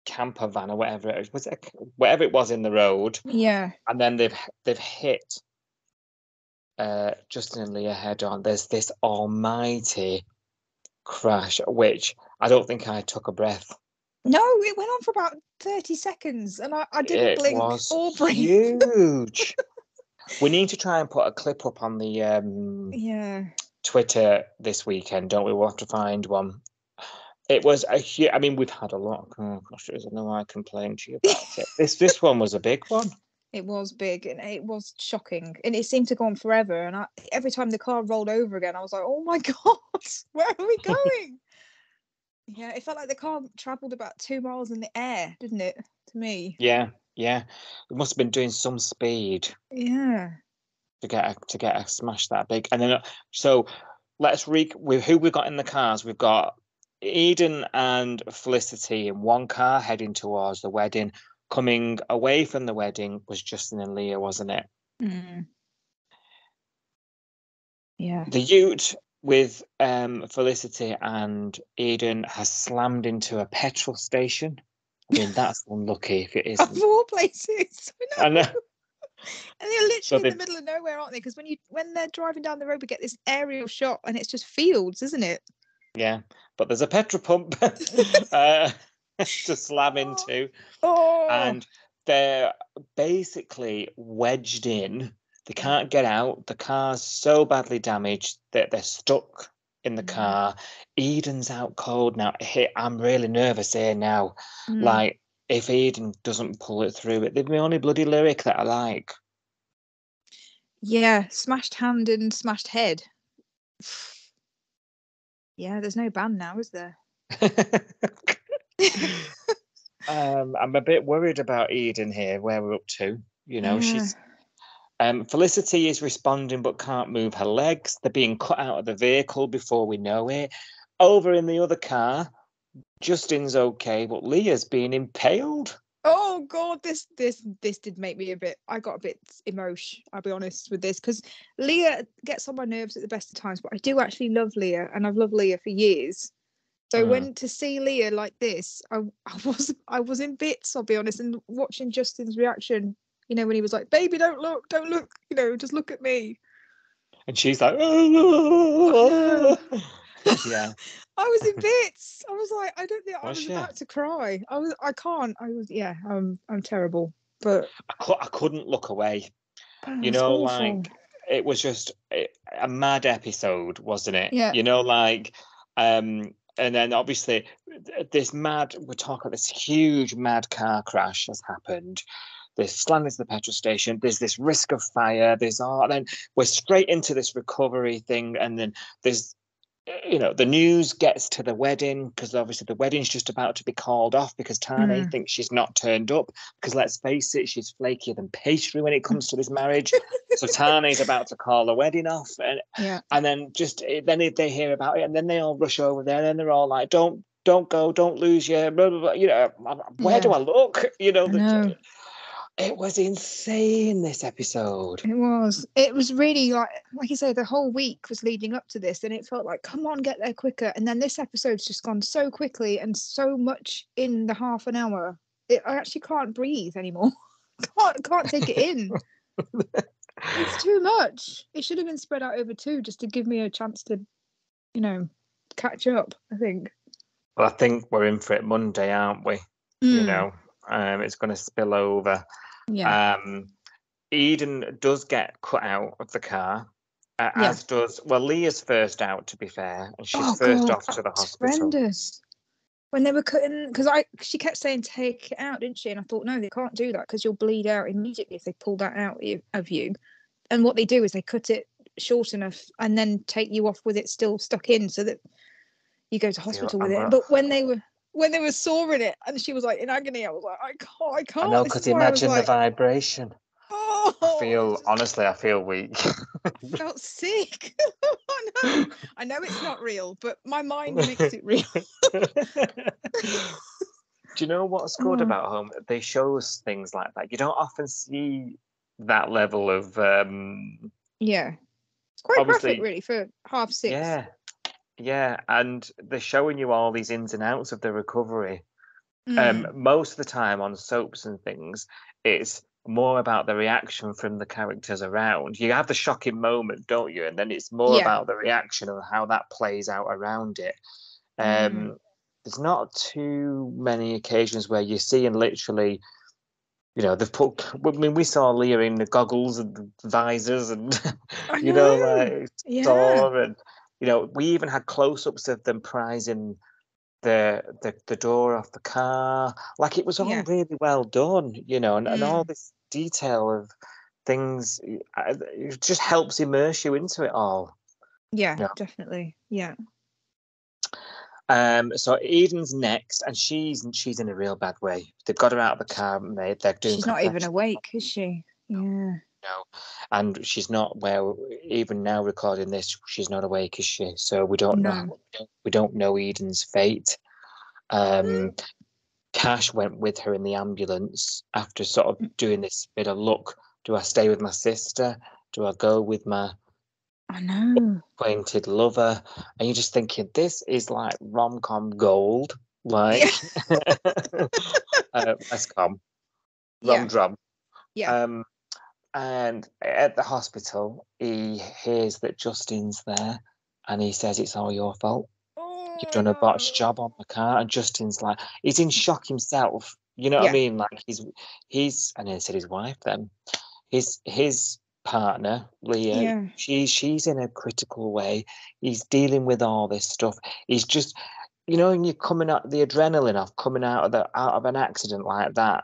camper van or whatever it was, whatever it was in the road, Yeah. and then they've hit Justin and Leah head on. There's this almighty crash, which I don't think I took a breath. No, it went on for about 30 seconds and I didn't It blink was or breathe. huge. We need to try and put a clip up on the Yeah. Twitter this weekend, don't we? We'll have to find one. It was a huge. I mean, we've had a lot of car crashes. I know I complained to you about it. This one was a big one. It was big and it was shocking. And it seemed to go on forever. And every time the car rolled over again, I was like, oh my God, where are we going? Yeah, it felt like the car travelled about 2 miles in the air, didn't it? To me. Yeah. It must have been doing some speed Yeah. to get a smash that big. And then so let's with who we've got in the cars. We've got Eden and Felicity in one car heading towards the wedding. Coming away from the wedding was Justin and Leah, wasn't it? Mm. Yeah. The ute with Felicity and Eden has slammed into a petrol station. I mean, that's unlucky if it isn't. Of all places. I know. And they're literally So in the middle of nowhere, aren't they? Because when they're driving down the road, we get this aerial shot and it's just fields, isn't it? Yeah, but there's a petrol pump to slam into. Oh. And they're basically wedged in. They can't get out. The car's so badly damaged that they're stuck in the car. Eden's out cold now. I'm really nervous here now. Like, if Eden doesn't pull it through, it's the only bloody lyric that I like. Yeah, smashed hand and smashed head. Yeah, there's no band now, is there? I'm a bit worried about Eden here, where we're up to. You know, Yeah. she's Felicity is responding but can't move her legs. They're being cut out of the vehicle before we know it. Over in the other car, Justin's okay, but Leah's being impaled. Oh God, this did make me I got a bit emotional, I'll be honest with this, because Leah gets on my nerves at the best of times, but I do actually love Leah and I've loved Leah for years. So when to see Leah like this, I was in bits, I'll be honest, and watching Justin's reaction, you know, when he was like, baby, don't look, you know, just look at me. And she's like, yeah. I was in bits. I was like, I don't think I was about to cry. I'm terrible. But I couldn't look away. You know, awful. like, it was just a mad episode, wasn't it? Yeah. You know, like, and then obviously we're talking this huge mad car crash has happened. There's slammed into the petrol station. There's this risk of fire. And then we're straight into this recovery thing. And then there's, you know, the news gets to the wedding because obviously the wedding's just about to be called off because Tane thinks she's not turned up. Because let's face it, she's flakier than pastry when it comes to this marriage. So Tane's about to call the wedding off. And then they hear about it and then they all rush over there and then they're all like, don't go, don't lose your, blah, blah, blah. You know, where do I look? You know, it was insane, this episode. It was really like you say, the whole week was leading up to this and it felt like, come on, get there quicker. And then this episode's just gone so quickly and so much in the half an hour. I actually can't breathe anymore. Can't take it in. It's too much. It should have been spread out over 2 just to give me a chance to, you know, catch up, I think. Well, I think we're in for it Monday, aren't we? You know, it's going to spill over. Yeah. Eden does get cut out of the car, as does Leah's first out. To be fair, and she's first off to the hospital. Horrendous. When they were cutting, because she kept saying take it out, didn't she? And I thought, no, they can't do that because you'll bleed out immediately if they pull that out of you. And what they do is they cut it short enough and then take you off with it still stuck in, so that you go to hospital with it. But when they were sawing it and she was like in agony, I was like, I can't. I know, because imagine the vibration. Oh, I feel weak. I felt sick. I know it's not real, but my mind makes it real. Do you know what's good about home? They show us things like that. You don't often see that level of yeah. It's quite graphic really for 6:30. Yeah, and they're showing you all these ins and outs of the recovery. Most of the time on soaps and things, it's more about the reaction from the characters around. You have the shocking moment, don't you? And then it's more Yeah. about the reaction and how that plays out around it. There's not too many occasions where you're seeing literally, they've put. I mean, we saw Leah in the goggles and the visors, and I like Yeah. door, and we even had close-ups of them prizing the door off the car. Like, it was all Yeah. really well done, and all this detail of things. It just helps immerse you into it all. Yeah, definitely. Yeah. So Eden's next, and she's in a real bad way. They've got her out of the car, and they're doing. She's not even awake, is she? Yeah. No, and she's not. Well, even now recording this, she's not awake, is she? So we don't know. We don't know Eden's fate. Cash went with her in the ambulance after sort of doing this bit of look. Do I stay with my sister? Do I go with my acquainted lover? And you're just thinking, this is like rom-com gold. Like, S-com, rom-drum. Yeah. And at the hospital, he hears that Justin's there, and he says, it's all your fault. You've done a botched job on the car. And Justin's like, he's in shock himself. You know what I mean? Like, he's, and I said his wife then, his partner, Leah, she's in a critical way. He's dealing with all this stuff. He's just, and you're coming out, the adrenaline of coming out of an accident like that,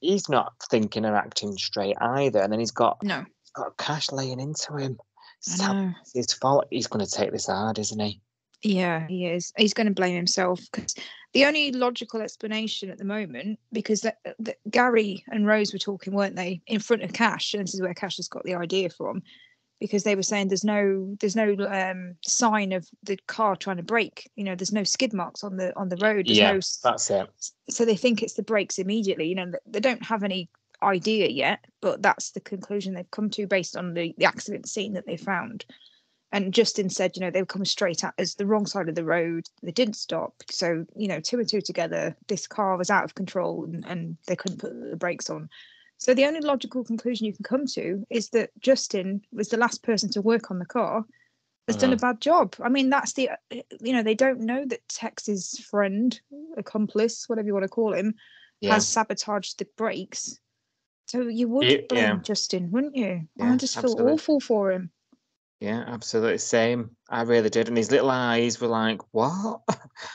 he's not thinking or acting straight either. And then he's got cash laying into him. It's his fault. He's going to take this hard, isn't he? Yeah, he is. He's going to blame himself, because the only logical explanation at the moment, because Gary and Rose were talking, weren't they, in front of Cash, and this is where Cash has got the idea from, because they were saying there's no sign of the car trying to brake. There's no skid marks on the road. That's it. So they think it's the brakes immediately. They don't have any idea yet, but that's the conclusion they've come to based on the accident scene that they found. And Justin said, they were coming straight at us, the wrong side of the road. They didn't stop. So, 2 and 2 together, this car was out of control and they couldn't put the brakes on. So the only logical conclusion you can come to is that Justin was the last person to work on the car, has done a bad job. I mean, that's they don't know that Tex's friend, accomplice, whatever you want to call him, has sabotaged the brakes. So you would blame Justin, wouldn't you? I just feel awful for him. Yeah, absolutely. Same. I really did. And his little eyes were like, what?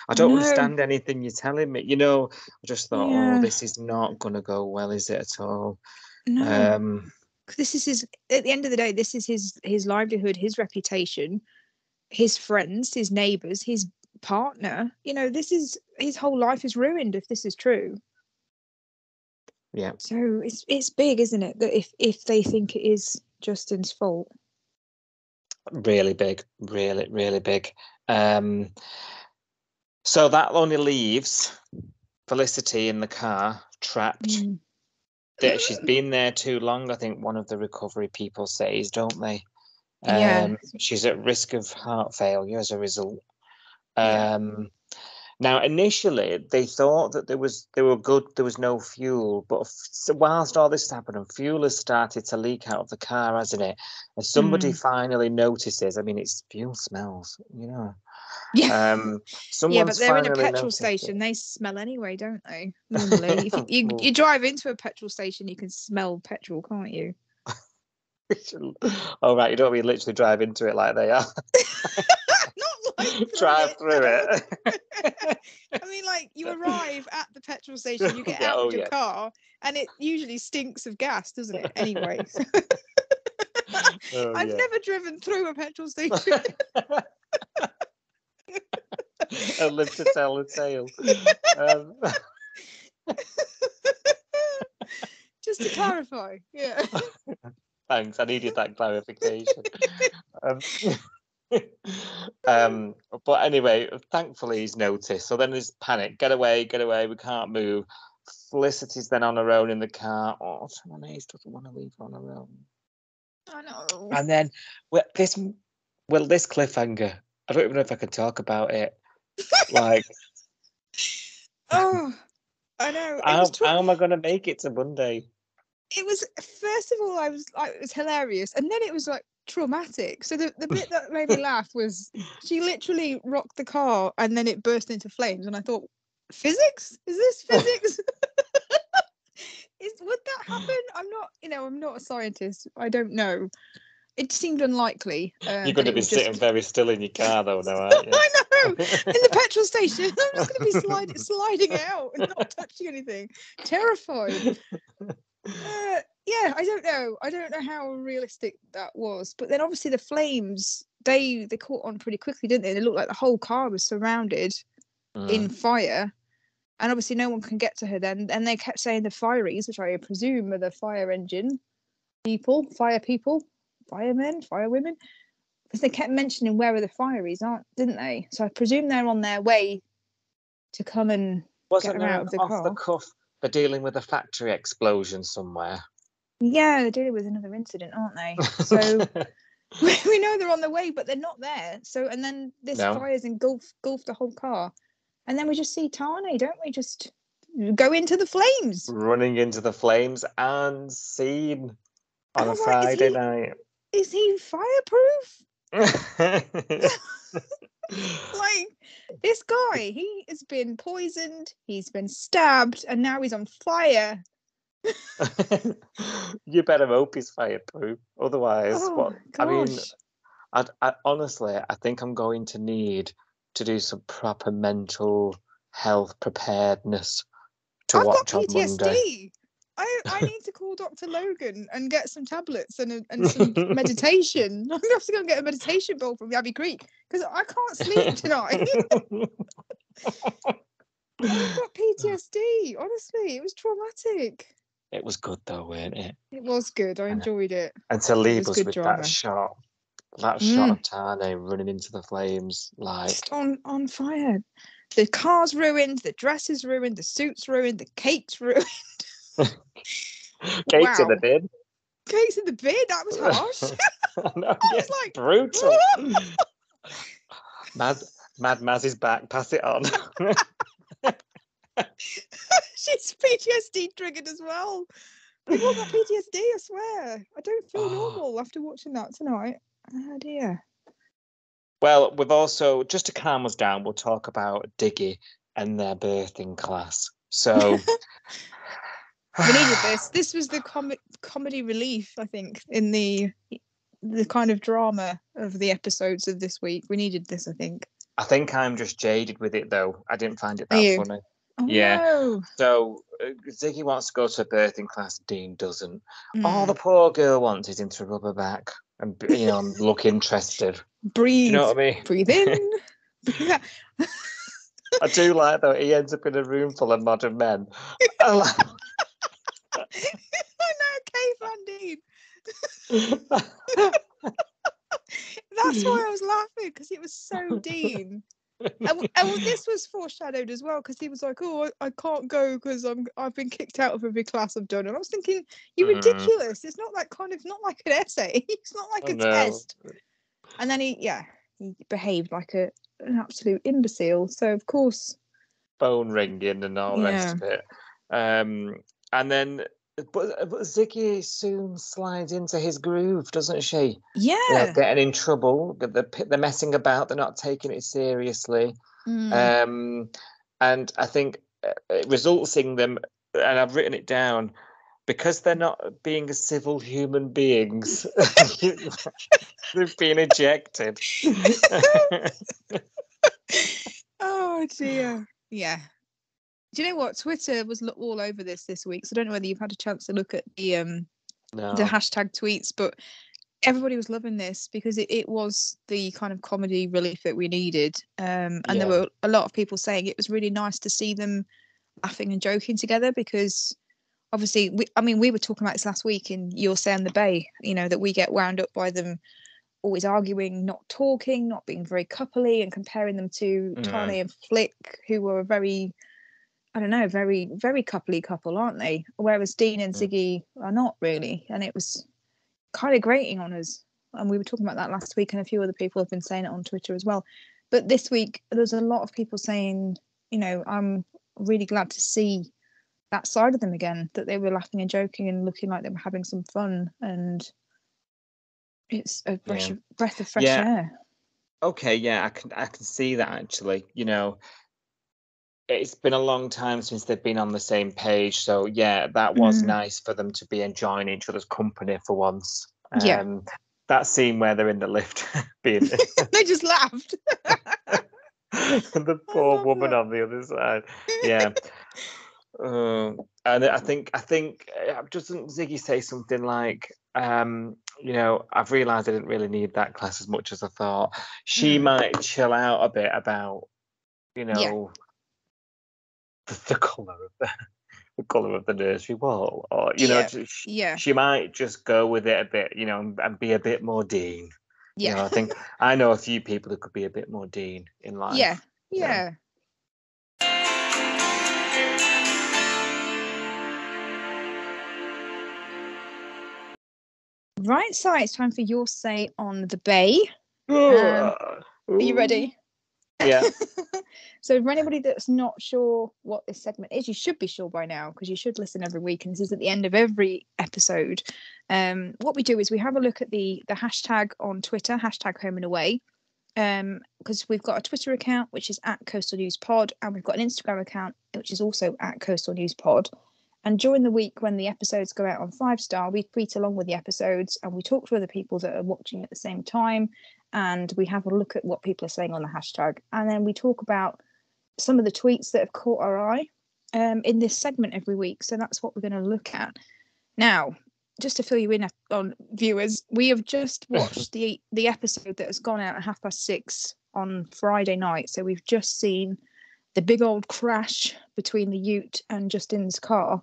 I don't understand anything you're telling me. I just thought, this is not going to go well, is it at all? No. This is at the end of the day, this is his livelihood, his reputation, his friends, his neighbours, his partner. This is, his whole life is ruined if this is true. Yeah. So it's big, isn't it? That if they think it is Justin's fault. Really big, really, really big. So that only leaves Felicity in the car, trapped. She's been there too long, I think one of the recovery people says, don't they? She's at risk of heart failure as a result. Now, initially, they thought that there was no fuel, but whilst all this happened, fuel has started to leak out of the car, hasn't it? And somebody finally notices. I mean, it's fuel smells, Yeah. But they're in a petrol station. It. They smell anyway, don't they? Normally, if you drive into a petrol station, you can smell petrol, can't you? Oh, right. You don't mean literally drive into it like they are. Not like drive through it. I mean, like, you arrive at the petrol station, you get out of your car, and it usually stinks of gas, doesn't it? Anyway. I've never driven through a petrol station. I live to tell the tale. Just to clarify, Thanks, I needed that clarification. But anyway, thankfully he's noticed. So then there's panic. Get away, we can't move. Felicity's then on her own in the car. Oh, someone else doesn't want to leave her on her own. I know. And then this cliffhanger, I don't even know if I can talk about it. Like, Oh, I know. How am I going to make it to Monday? It was, first of all, I was like, it was hilarious, and then it was like traumatic. So the bit that made me laugh was she literally rocked the car and then it burst into flames, and I thought, physics? Is this physics? Would that happen? I'm not a scientist. I don't know. It seemed unlikely. You're going to be sitting very still in your car, though, now, aren't you? I know. In the petrol station, I'm just going to be sliding out and not touching anything. Terrified. Yeah, I don't know. I don't know how realistic that was. But then, obviously, the flames they caught on pretty quickly, didn't they? It looked like the whole car was surrounded in fire. And obviously no one can get to her then. And they kept saying the fireys, which I presume are the fire engine people, firemen, firewomen. Because they kept mentioning where are the fireys, didn't they? So I presume they're on their way to come and get her out of the car. The cuff, they're dealing with a factory explosion somewhere. Yeah, they're dealing with another incident, aren't they? So we know they're on the way, but they're not there. So, and then this fire's engulfed the whole car. And then we just see Tane, don't we? Just go into the flames. Running into the flames and seen on a Friday night. Is he fireproof? Like, this guy, he has been poisoned, he's been stabbed, and now he's on fire. You better hope he's fireproof. Otherwise, what? Gosh. I mean, I honestly, I think I'm going to need to do some proper mental health preparedness to watch on Monday. I need to call Dr. Logan and get some tablets and some meditation. I'm going to have to go and get a meditation bowl from Abbey Creek because I can't sleep tonight. I've got PTSD. Honestly, it was traumatic. It was good though, weren't it? It was good. I enjoyed it. And to leave us with drama. that shot of Tane running into the flames, like just on fire. The car's ruined, the dress is ruined, the suit's ruined, the cake's ruined. Cake's in the bin. Cake's in the bin. That was harsh. No, was like brutal. Mad Maz is back. Pass it on. She's PTSD triggered as well. We've all got PTSD, I swear. I don't feel normal after watching that tonight. Oh dear. Well, we've also, just to calm us down, we'll talk about Ziggy and their birthing class. So we needed this. This was the comedy relief, I think, in the kind of drama of the episodes of this week. We needed this, I think. I think I'm just jaded with it, though. I didn't find it that funny. Oh, yeah. No. So Ziggy wants to go to a birthing class. Dean doesn't. All the poor girl wants is him to rub her back and look interested. Breathe. Do you know what I mean? Breathe in. Breathe out. I do like though. He ends up in a room full of modern men. I know, Cave Dean. That's why I was laughing, because it was so Dean. And this was foreshadowed as well, because he was like, "Oh, I can't go because I've been kicked out of every class I've done." And I was thinking, "You're ridiculous. It's not that kind of, not like an essay. It's not like a test." And then he behaved like an absolute imbecile. So of course, phone ringing and all the rest of it. And then, but Ziggy soon slides into his groove, doesn't she? Yeah. They're getting in trouble. They're messing about. They're not taking it seriously. And I think it results in them, and I've written it down, because they're not being civil human beings. They've been ejected. Oh dear. Yeah. Do you know what? Twitter was all over this week, so I don't know whether you've had a chance to look at the hashtag tweets, but everybody was loving this because it was the kind of comedy relief that we needed. And there were a lot of people saying it was really nice to see them laughing and joking together, because obviously, we were talking about this last week in Your Say on the Bay, that we get wound up by them always arguing, not talking, not being very coupley, and comparing them to Tane and Flick, who were a very, very, very coupley couple, aren't they? Whereas Dean and Ziggy are not really. And it was kind of grating on us. And we were talking about that last week, and a few other people have been saying it on Twitter as well. But this week, there's a lot of people saying, really glad to see that side of them again, that they were laughing and joking and looking like they were having some fun, and it's a breath of fresh air. Okay, yeah, I can see that actually. You know, it's been a long time since they've been on the same page, so yeah, that was nice for them to be enjoying each other's company for once. That scene where they're in the lift being They just laughed. the poor woman on the other side. Yeah. And I think doesn't Ziggy say something like, you know, I've realised I didn't really need that class as much as I thought. She might chill out a bit about, you know, the colour of the nursery wall, or you know, she might just go with it a bit, you know, and be a bit more Dean. You know, I think I know a few people who could be a bit more Dean in life. Yeah. Right, so it's time for your say on the Bay. Are you ready? Yeah. So for anybody that's not sure what this segment is, you should be sure by now, because you should listen every week, and this is at the end of every episode. What we do is we have a look at the hashtag on Twitter, hashtag home and away, because we've got a Twitter account which is at Coastal News Pod, and we've got an Instagram account which is also at Coastal News Pod. And during the week when the episodes go out on 5-star, we tweet along with the episodes, and we talk to other people that are watching at the same time, and we have a look at what people are saying on the hashtag, and then we talk about some of the tweets that have caught our eye in this segment every week. So that's what we're going to look at. Now, just to fill you in on viewers, we have just watched the episode that has gone out at 6:30 on Friday night. So we've just seen the big old crash between the Ute and Justin's car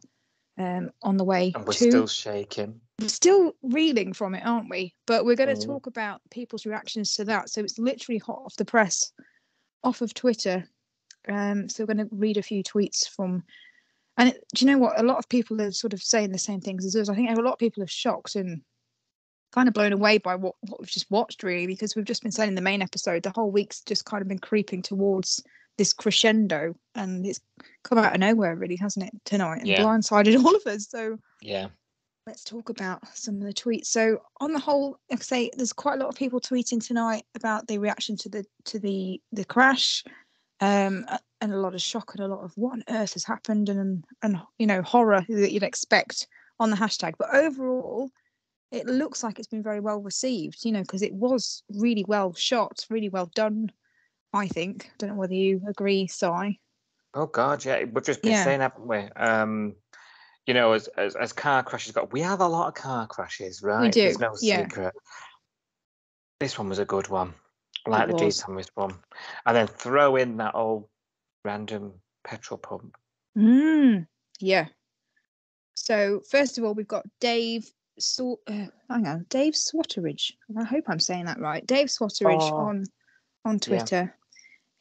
on the way. And we're still shaking. We're still reeling from it, aren't we? But we're going to talk about people's reactions to that. So it's literally hot off the press, off of Twitter. So we're going to read a few tweets from, and do you know what? A lot of people are sort of saying the same things as us. I think a lot of people are shocked and kind of blown away by what we've just watched, really, because we've just been saying in the main episode, the whole week's just kind of been creeping towards this crescendo, and it's come out of nowhere, really, hasn't it, tonight, and blindsided all of us. So let's talk about some of the tweets. So on the whole, like I say, there's quite a lot of people tweeting tonight about the reaction to the crash. And a lot of shock and a lot of what on earth has happened, and you know, horror that you'd expect on the hashtag. But overall, it looks like it's been very well received, you know, because it was really well shot, really well done, I think. I don't know whether you agree, Si. Oh God, yeah, we've just been saying, haven't we? You know, as car crashes go, we have a lot of car crashes, right? We do. There's no secret. This one was a good one. I like the G Thomas one. And then throw in that old random petrol pump. Yeah. So first of all, we've got Dave Swatteridge. I hope I'm saying that right. Dave Swatteridge on Twitter.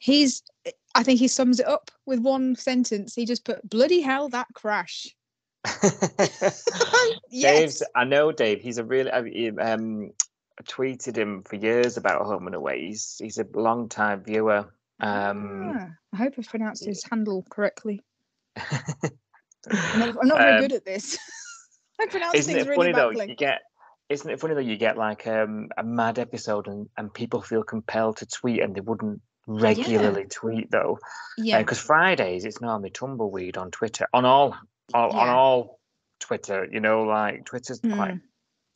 Yeah. I think he sums it up with one sentence. He just put, "Bloody hell, that crash." Yes. I know Dave. He's a really I tweeted him for years about Home and Away. He's a long time viewer. I hope I've pronounced his handle correctly. I'm not very good at this. I pronounce things really badly. Isn't it funny though? You get like a mad episode and people feel compelled to tweet, and they wouldn't regularly tweet though. Yeah. Because Fridays it's normally tumbleweed on Twitter, on all Twitter. You know, like Twitter's quite,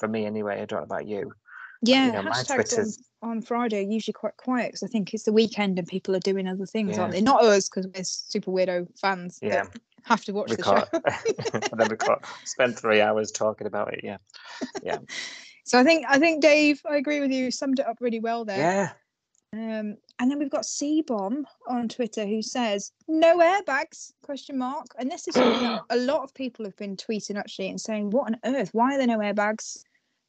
for me anyway. I don't know about you. Yeah, you know, hashtags on Friday are usually quite quiet, because I think it's the weekend and people are doing other things, aren't they? Not us, because we're super weirdo fans that have to watch the show. And then we spend 3 hours talking about it. Yeah. So I think Dave, I agree with you, summed it up really well there. Yeah. And then we've got C-Bomb on Twitter who says, "No airbags?" ? And this is something that a lot of people have been tweeting actually and saying, what on earth? Why are there no airbags?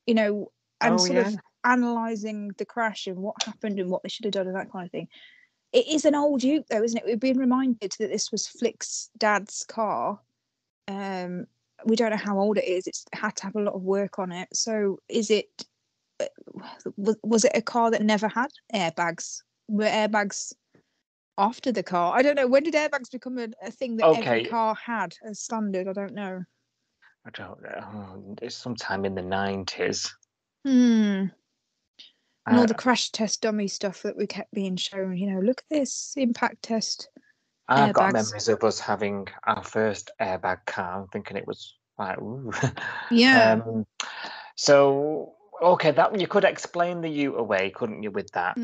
You know, and of analysing the crash and what happened and what they should have done and that kind of thing. It is an old Ute though, isn't it? We've been reminded that this was Flick's dad's car. We don't know how old it is. It's had to have a lot of work on it. So was it a car that never had airbags? Were airbags after the car. I don't know. When did airbags become a thing that every Okay. car had as standard? I don't know. I don't know. It's sometime in the 90s. And all the Uh, crash test dummy stuff that we kept being shown. Look at this impact test. I've got Airbags. memories of us having our first airbag car. I'm thinking it was like, ooh. Yeah. So, okay, that you could explain the ute away, couldn't you, with that?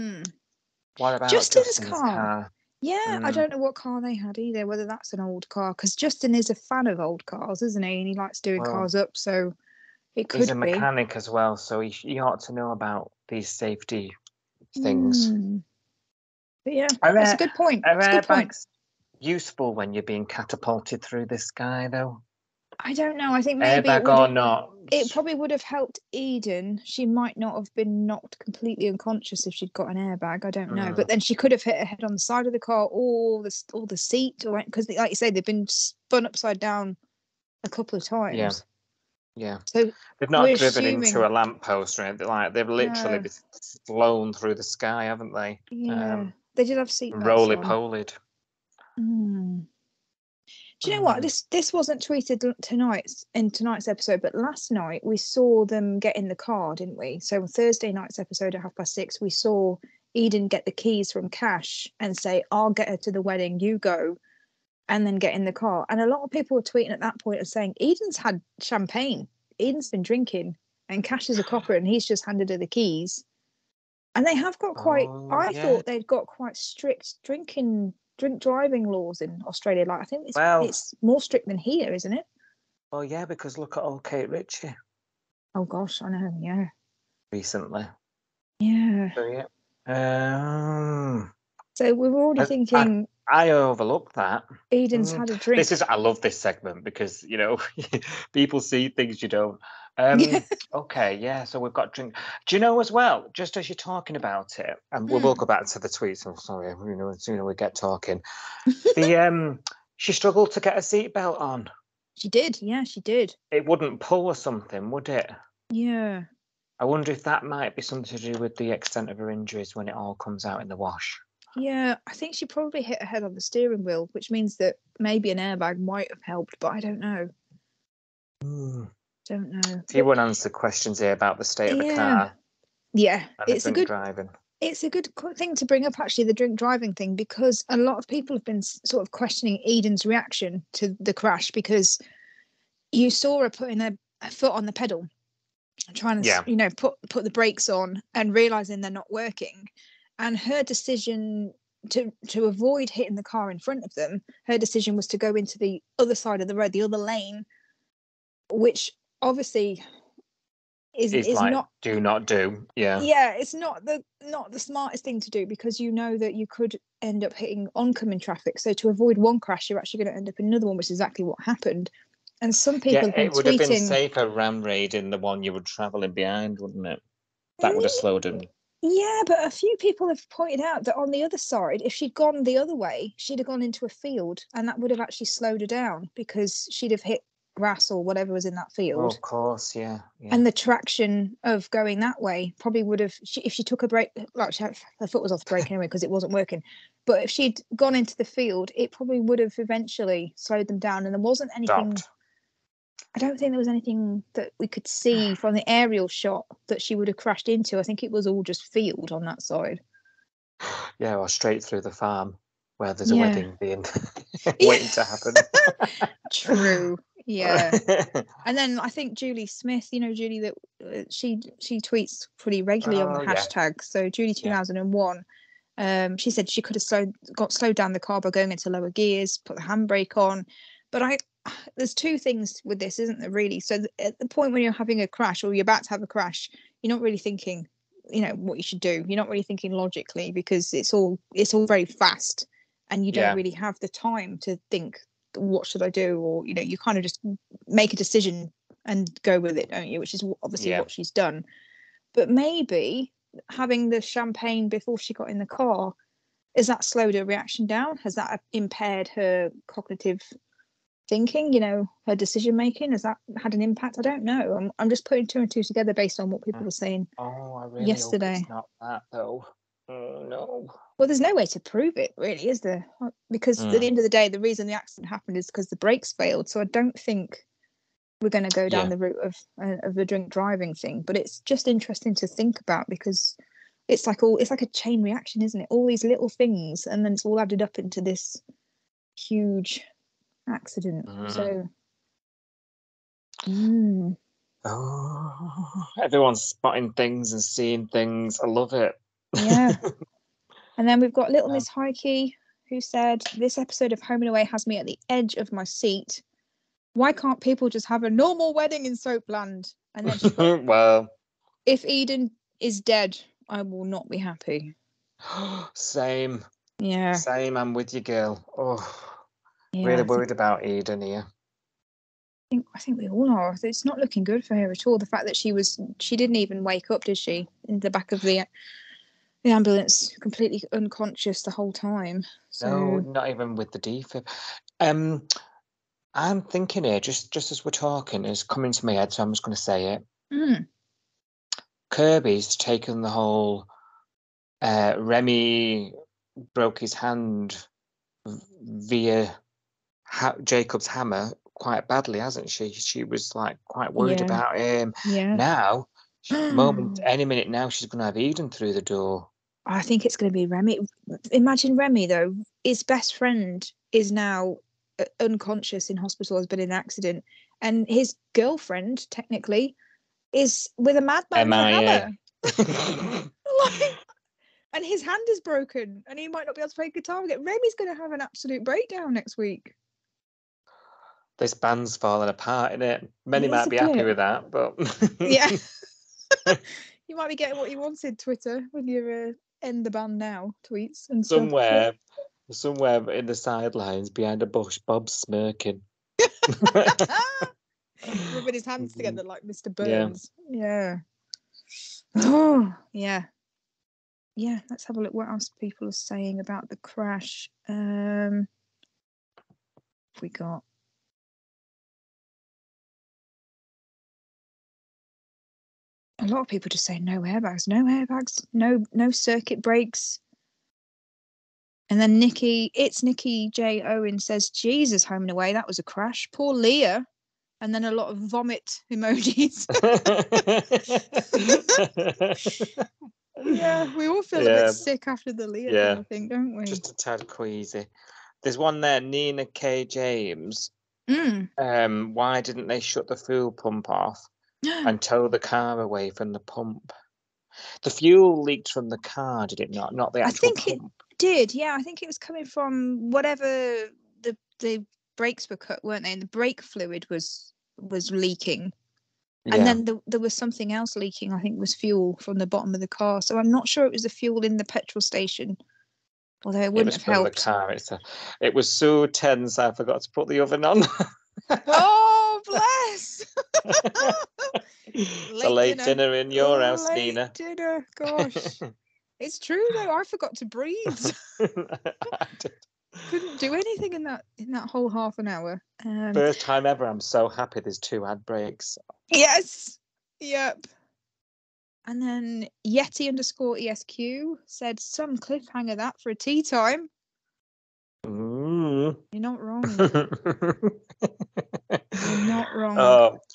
What about Justin's Justin's car. car? Yeah, I don't know what car they had either, whether that's an old car, because Justin is a fan of old cars, isn't he? And he likes doing Well, cars up, so it could he's a be. mechanic as well, so he ought to know about these safety things. But yeah, that's a good point. Are It's a good point. airbags useful when you're being catapulted through the sky, though? I don't know. I think maybe Airbag or not? it probably would have helped Eden. She might not have been knocked completely unconscious if she'd got an airbag. I don't know. But then she could have hit her head on the side of the car or the seat, because like you say, they've been spun upside down a couple of times. Yeah. So they've not we're driven assuming- into a lamppost or anything like. They've literally No. flown through the sky, haven't they? Yeah, they did have seatbelts Roly on. polied. Do you know what? This wasn't tweeted in tonight's episode, but last night we saw them get in the car, didn't we? So on Thursday night's episode at 6:30, we saw Eden get the keys from Cash and say, "I'll get her to the wedding, you go," and then get in the car. And a lot of people were tweeting at that point and saying, Eden's had champagne. Eden's been drinking, and Cash is a copper, and he's just handed her the keys. And they have got quite. I thought they'd got quite strict drink driving laws in Australia. Like I think it's more strict than here, isn't it? Well, yeah, because look at old Kate Ritchie. Oh gosh, I know. Yeah. Recently. Yeah. So yeah. So we were already thinking. I overlooked that. Eden's had a drink. I love this segment because people see things you don't. Okay, yeah. So we've got drink. Do you know as well? Just as you're talking about it, and we'll go back to the tweets. I'm sorry, sooner we get talking. She struggled to get a seatbelt on. She did. Yeah, she did. It wouldn't pull or something, would it? Yeah. I wonder if that might be something to do with the extent of her injuries when it all comes out in the wash. Yeah, I think she probably hit her head on the steering wheel, which means that maybe an airbag might have helped, but I don't know. Don't know. Everyone answered questions here about the state of the car. Yeah, it's a good driving. It's a good thing to bring up, actually, the drink driving thing, because a lot of people have been sort of questioning Eden's reaction to the crash, because you saw her putting a foot on the pedal, trying to put the brakes on and realizing they're not working, and her decision to avoid hitting the car in front of them, her decision was to go into the other side of the road, the other lane, which obviously is like, not do not do. It's not the smartest thing to do, because you know that you could end up hitting oncoming traffic. So to avoid one crash, you're actually going to end up in another one, which is exactly what happened. And some people have been it would have been safer ram raiding the one you were traveling behind, wouldn't it? That would have slowed him. Yeah, but a few people have pointed out that on the other side, if she'd gone the other way, she'd have gone into a field, and that would have actually slowed her down, because she'd have hit grass or whatever was in that field. Oh, of course, yeah. And the traction of going that way probably would have, if she took a break, like her foot was off the brake anyway because it wasn't working. But if she'd gone into the field, it probably would have eventually slowed them down. And there wasn't anything. Stopped. I don't think there was anything that we could see from the aerial shot that she would have crashed into. I think it was all just field on that side. Yeah, or straight through the farm where there's a wedding being waiting to happen. True. Yeah. And then I think Julie Smith, Julie, that she tweets pretty regularly on the hashtag. So Julie 2001, she said she could have slowed down the car by going into lower gears, put the handbrake on. But there's two things with this, isn't there, really? So at the point when you're having a crash or you're about to have a crash, you're not really thinking, what you should do. You're not really thinking logically, because it's all very fast, and you don't really have the time to think, what should I do? Or, you kind of just make a decision and go with it, don't you? Which is obviously what she's done. But maybe having the champagne before she got in the car, has that slowed her reaction down? Has that impaired her cognitive thinking, her decision making? Has that had an impact? I don't know. I'm just putting two and two together based on what people were saying I really yesterday. hope it's not that, though. Oh no. Well, there's no way to prove it, really, is there? Because at the end of the day, the reason the accident happened is because the brakes failed. So I don't think we're going to go down the route of the drink driving thing. But it's just interesting to think about because it's like a chain reaction, isn't it? All these little things, and then it's all added up into this huge accident. So. Oh, everyone's spotting things and seeing things. I love it. Yeah. And then we've got Little Miss Heike, who said, "This episode of Home and Away has me at the edge of my seat. Why can't people just have a normal wedding in Soapland?" And then she put, well, "If Eden is dead, I will not be happy." Same. Yeah. Same. I'm with you, girl. Oh, Yeah, really worried about Eden here. I think we all are. It's not looking good for her at all. The fact that she didn't even wake up, did she? In the back of the ambulance, completely unconscious the whole time. So... No, not even with the defib. I'm thinking here, just as we're talking, it's coming to my head, so I'm just going to say it. Kirby's taken the whole Remi broke his hand via Jacob's hammer quite badly, hasn't she? She was like quite worried about him. Yeah. Now, any minute now, she's going to have Eden through the door. I think it's going to be Remi. Imagine Remi, though. His best friend is now unconscious in hospital, has been in an accident. And his girlfriend, technically, is with a madman with a hammer. And his hand is broken. And he might not be able to play guitar again. Remi's going to have an absolute breakdown next week. This band's falling apart, innit? Many might be happy with that, but... yeah. You might be getting what you wanted, Twitter, with your end the band now tweets and somewhere in the sidelines behind a bush, Bob's smirking. Rubbing his hands together like Mr. Burns. Yeah. Oh, yeah. Yeah, let's have a look what else people are saying about the crash. We got... A lot of people just say no airbags, no circuit breaks. And then Nikki J. Owen says, "Jesus, Home and Away, that was a crash. Poor Leah." And then a lot of vomit emojis. Yeah, we all feel a bit sick after the Leah thing, I think, don't we? Just a tad queasy. There's one there, Nina K. James. Why didn't they shut the fuel pump off and tow the car away from the pump? The fuel leaked from the car, did it not? Not the actual pump. It did, yeah. I think it was coming from whatever the brakes were cut, weren't they? And the brake fluid was leaking. And then there was something else leaking. I think it was fuel from the bottom of the car. So I'm not sure it was the fuel in the petrol station. Although it wouldn't have helped. The car. It was so tense I forgot to put the oven on. Oh, bless! It's a late dinner in your house, Nina. Dinner, gosh. It's true though. I forgot to breathe. I did. Couldn't do anything in that whole half an hour. First time ever. I'm so happy there's 2 ad breaks. Yes. Yep. And then Yeti_ESQ said, "Some cliffhanger that for a tea time." You're not wrong. You're not wrong.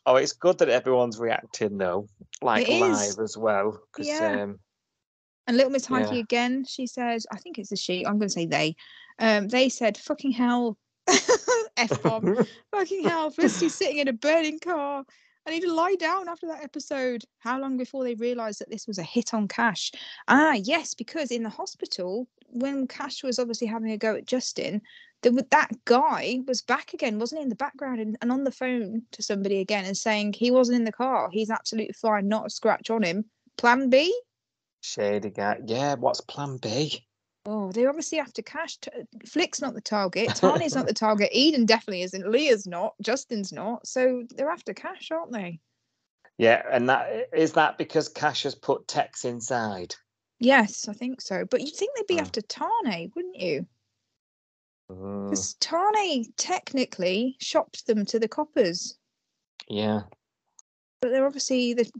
Oh, it's good that everyone's reacting though, like live as well. Yeah. And Little Miss Heike again, she says, I think it's a she, I'm going to say they. They said, "Fucking hell," F-bomb, "fucking hell, Felicity sitting in a burning car. I need to lie down after that episode." How long before they realised that this was a hit on Cash? Yes, because in the hospital, when Cash was obviously having a go at Justin, that guy was back again, wasn't he, in the background and on the phone to somebody again and saying he wasn't in the car. He's absolutely fine, not a scratch on him. Plan B? Shady guy. Yeah, what's plan B? Oh, they're obviously after Cash. Flick's not the target. Tane's not the target. Eden definitely isn't. Leah's not. Justin's not. So they're after Cash, aren't they? Yeah, and that because Cash has put Tex inside? Yes, I think so. But you'd think they'd be after Tane, wouldn't you? Because Tane technically shopped them to the coppers. Yeah. But they're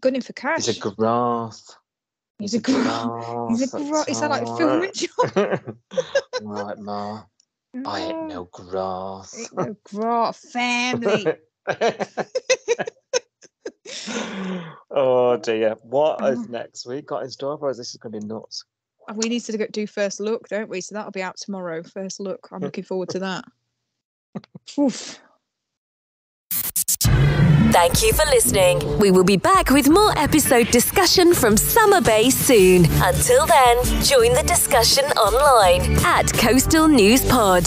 gunning for Cash. He's a Grath. He's a grass. He's a grass. Is that like Phil Mitchell? Right, Ma. I ain't no grass. Ain't no grass family. Oh dear. What is next week got in store for us? This is going to be nuts. We need to do first look, don't we? So that'll be out tomorrow. First look. I'm looking forward to that. Oof. Thank you for listening. We will be back with more episode discussion from Summer Bay soon. Until then, join the discussion online at Coastal News Pod.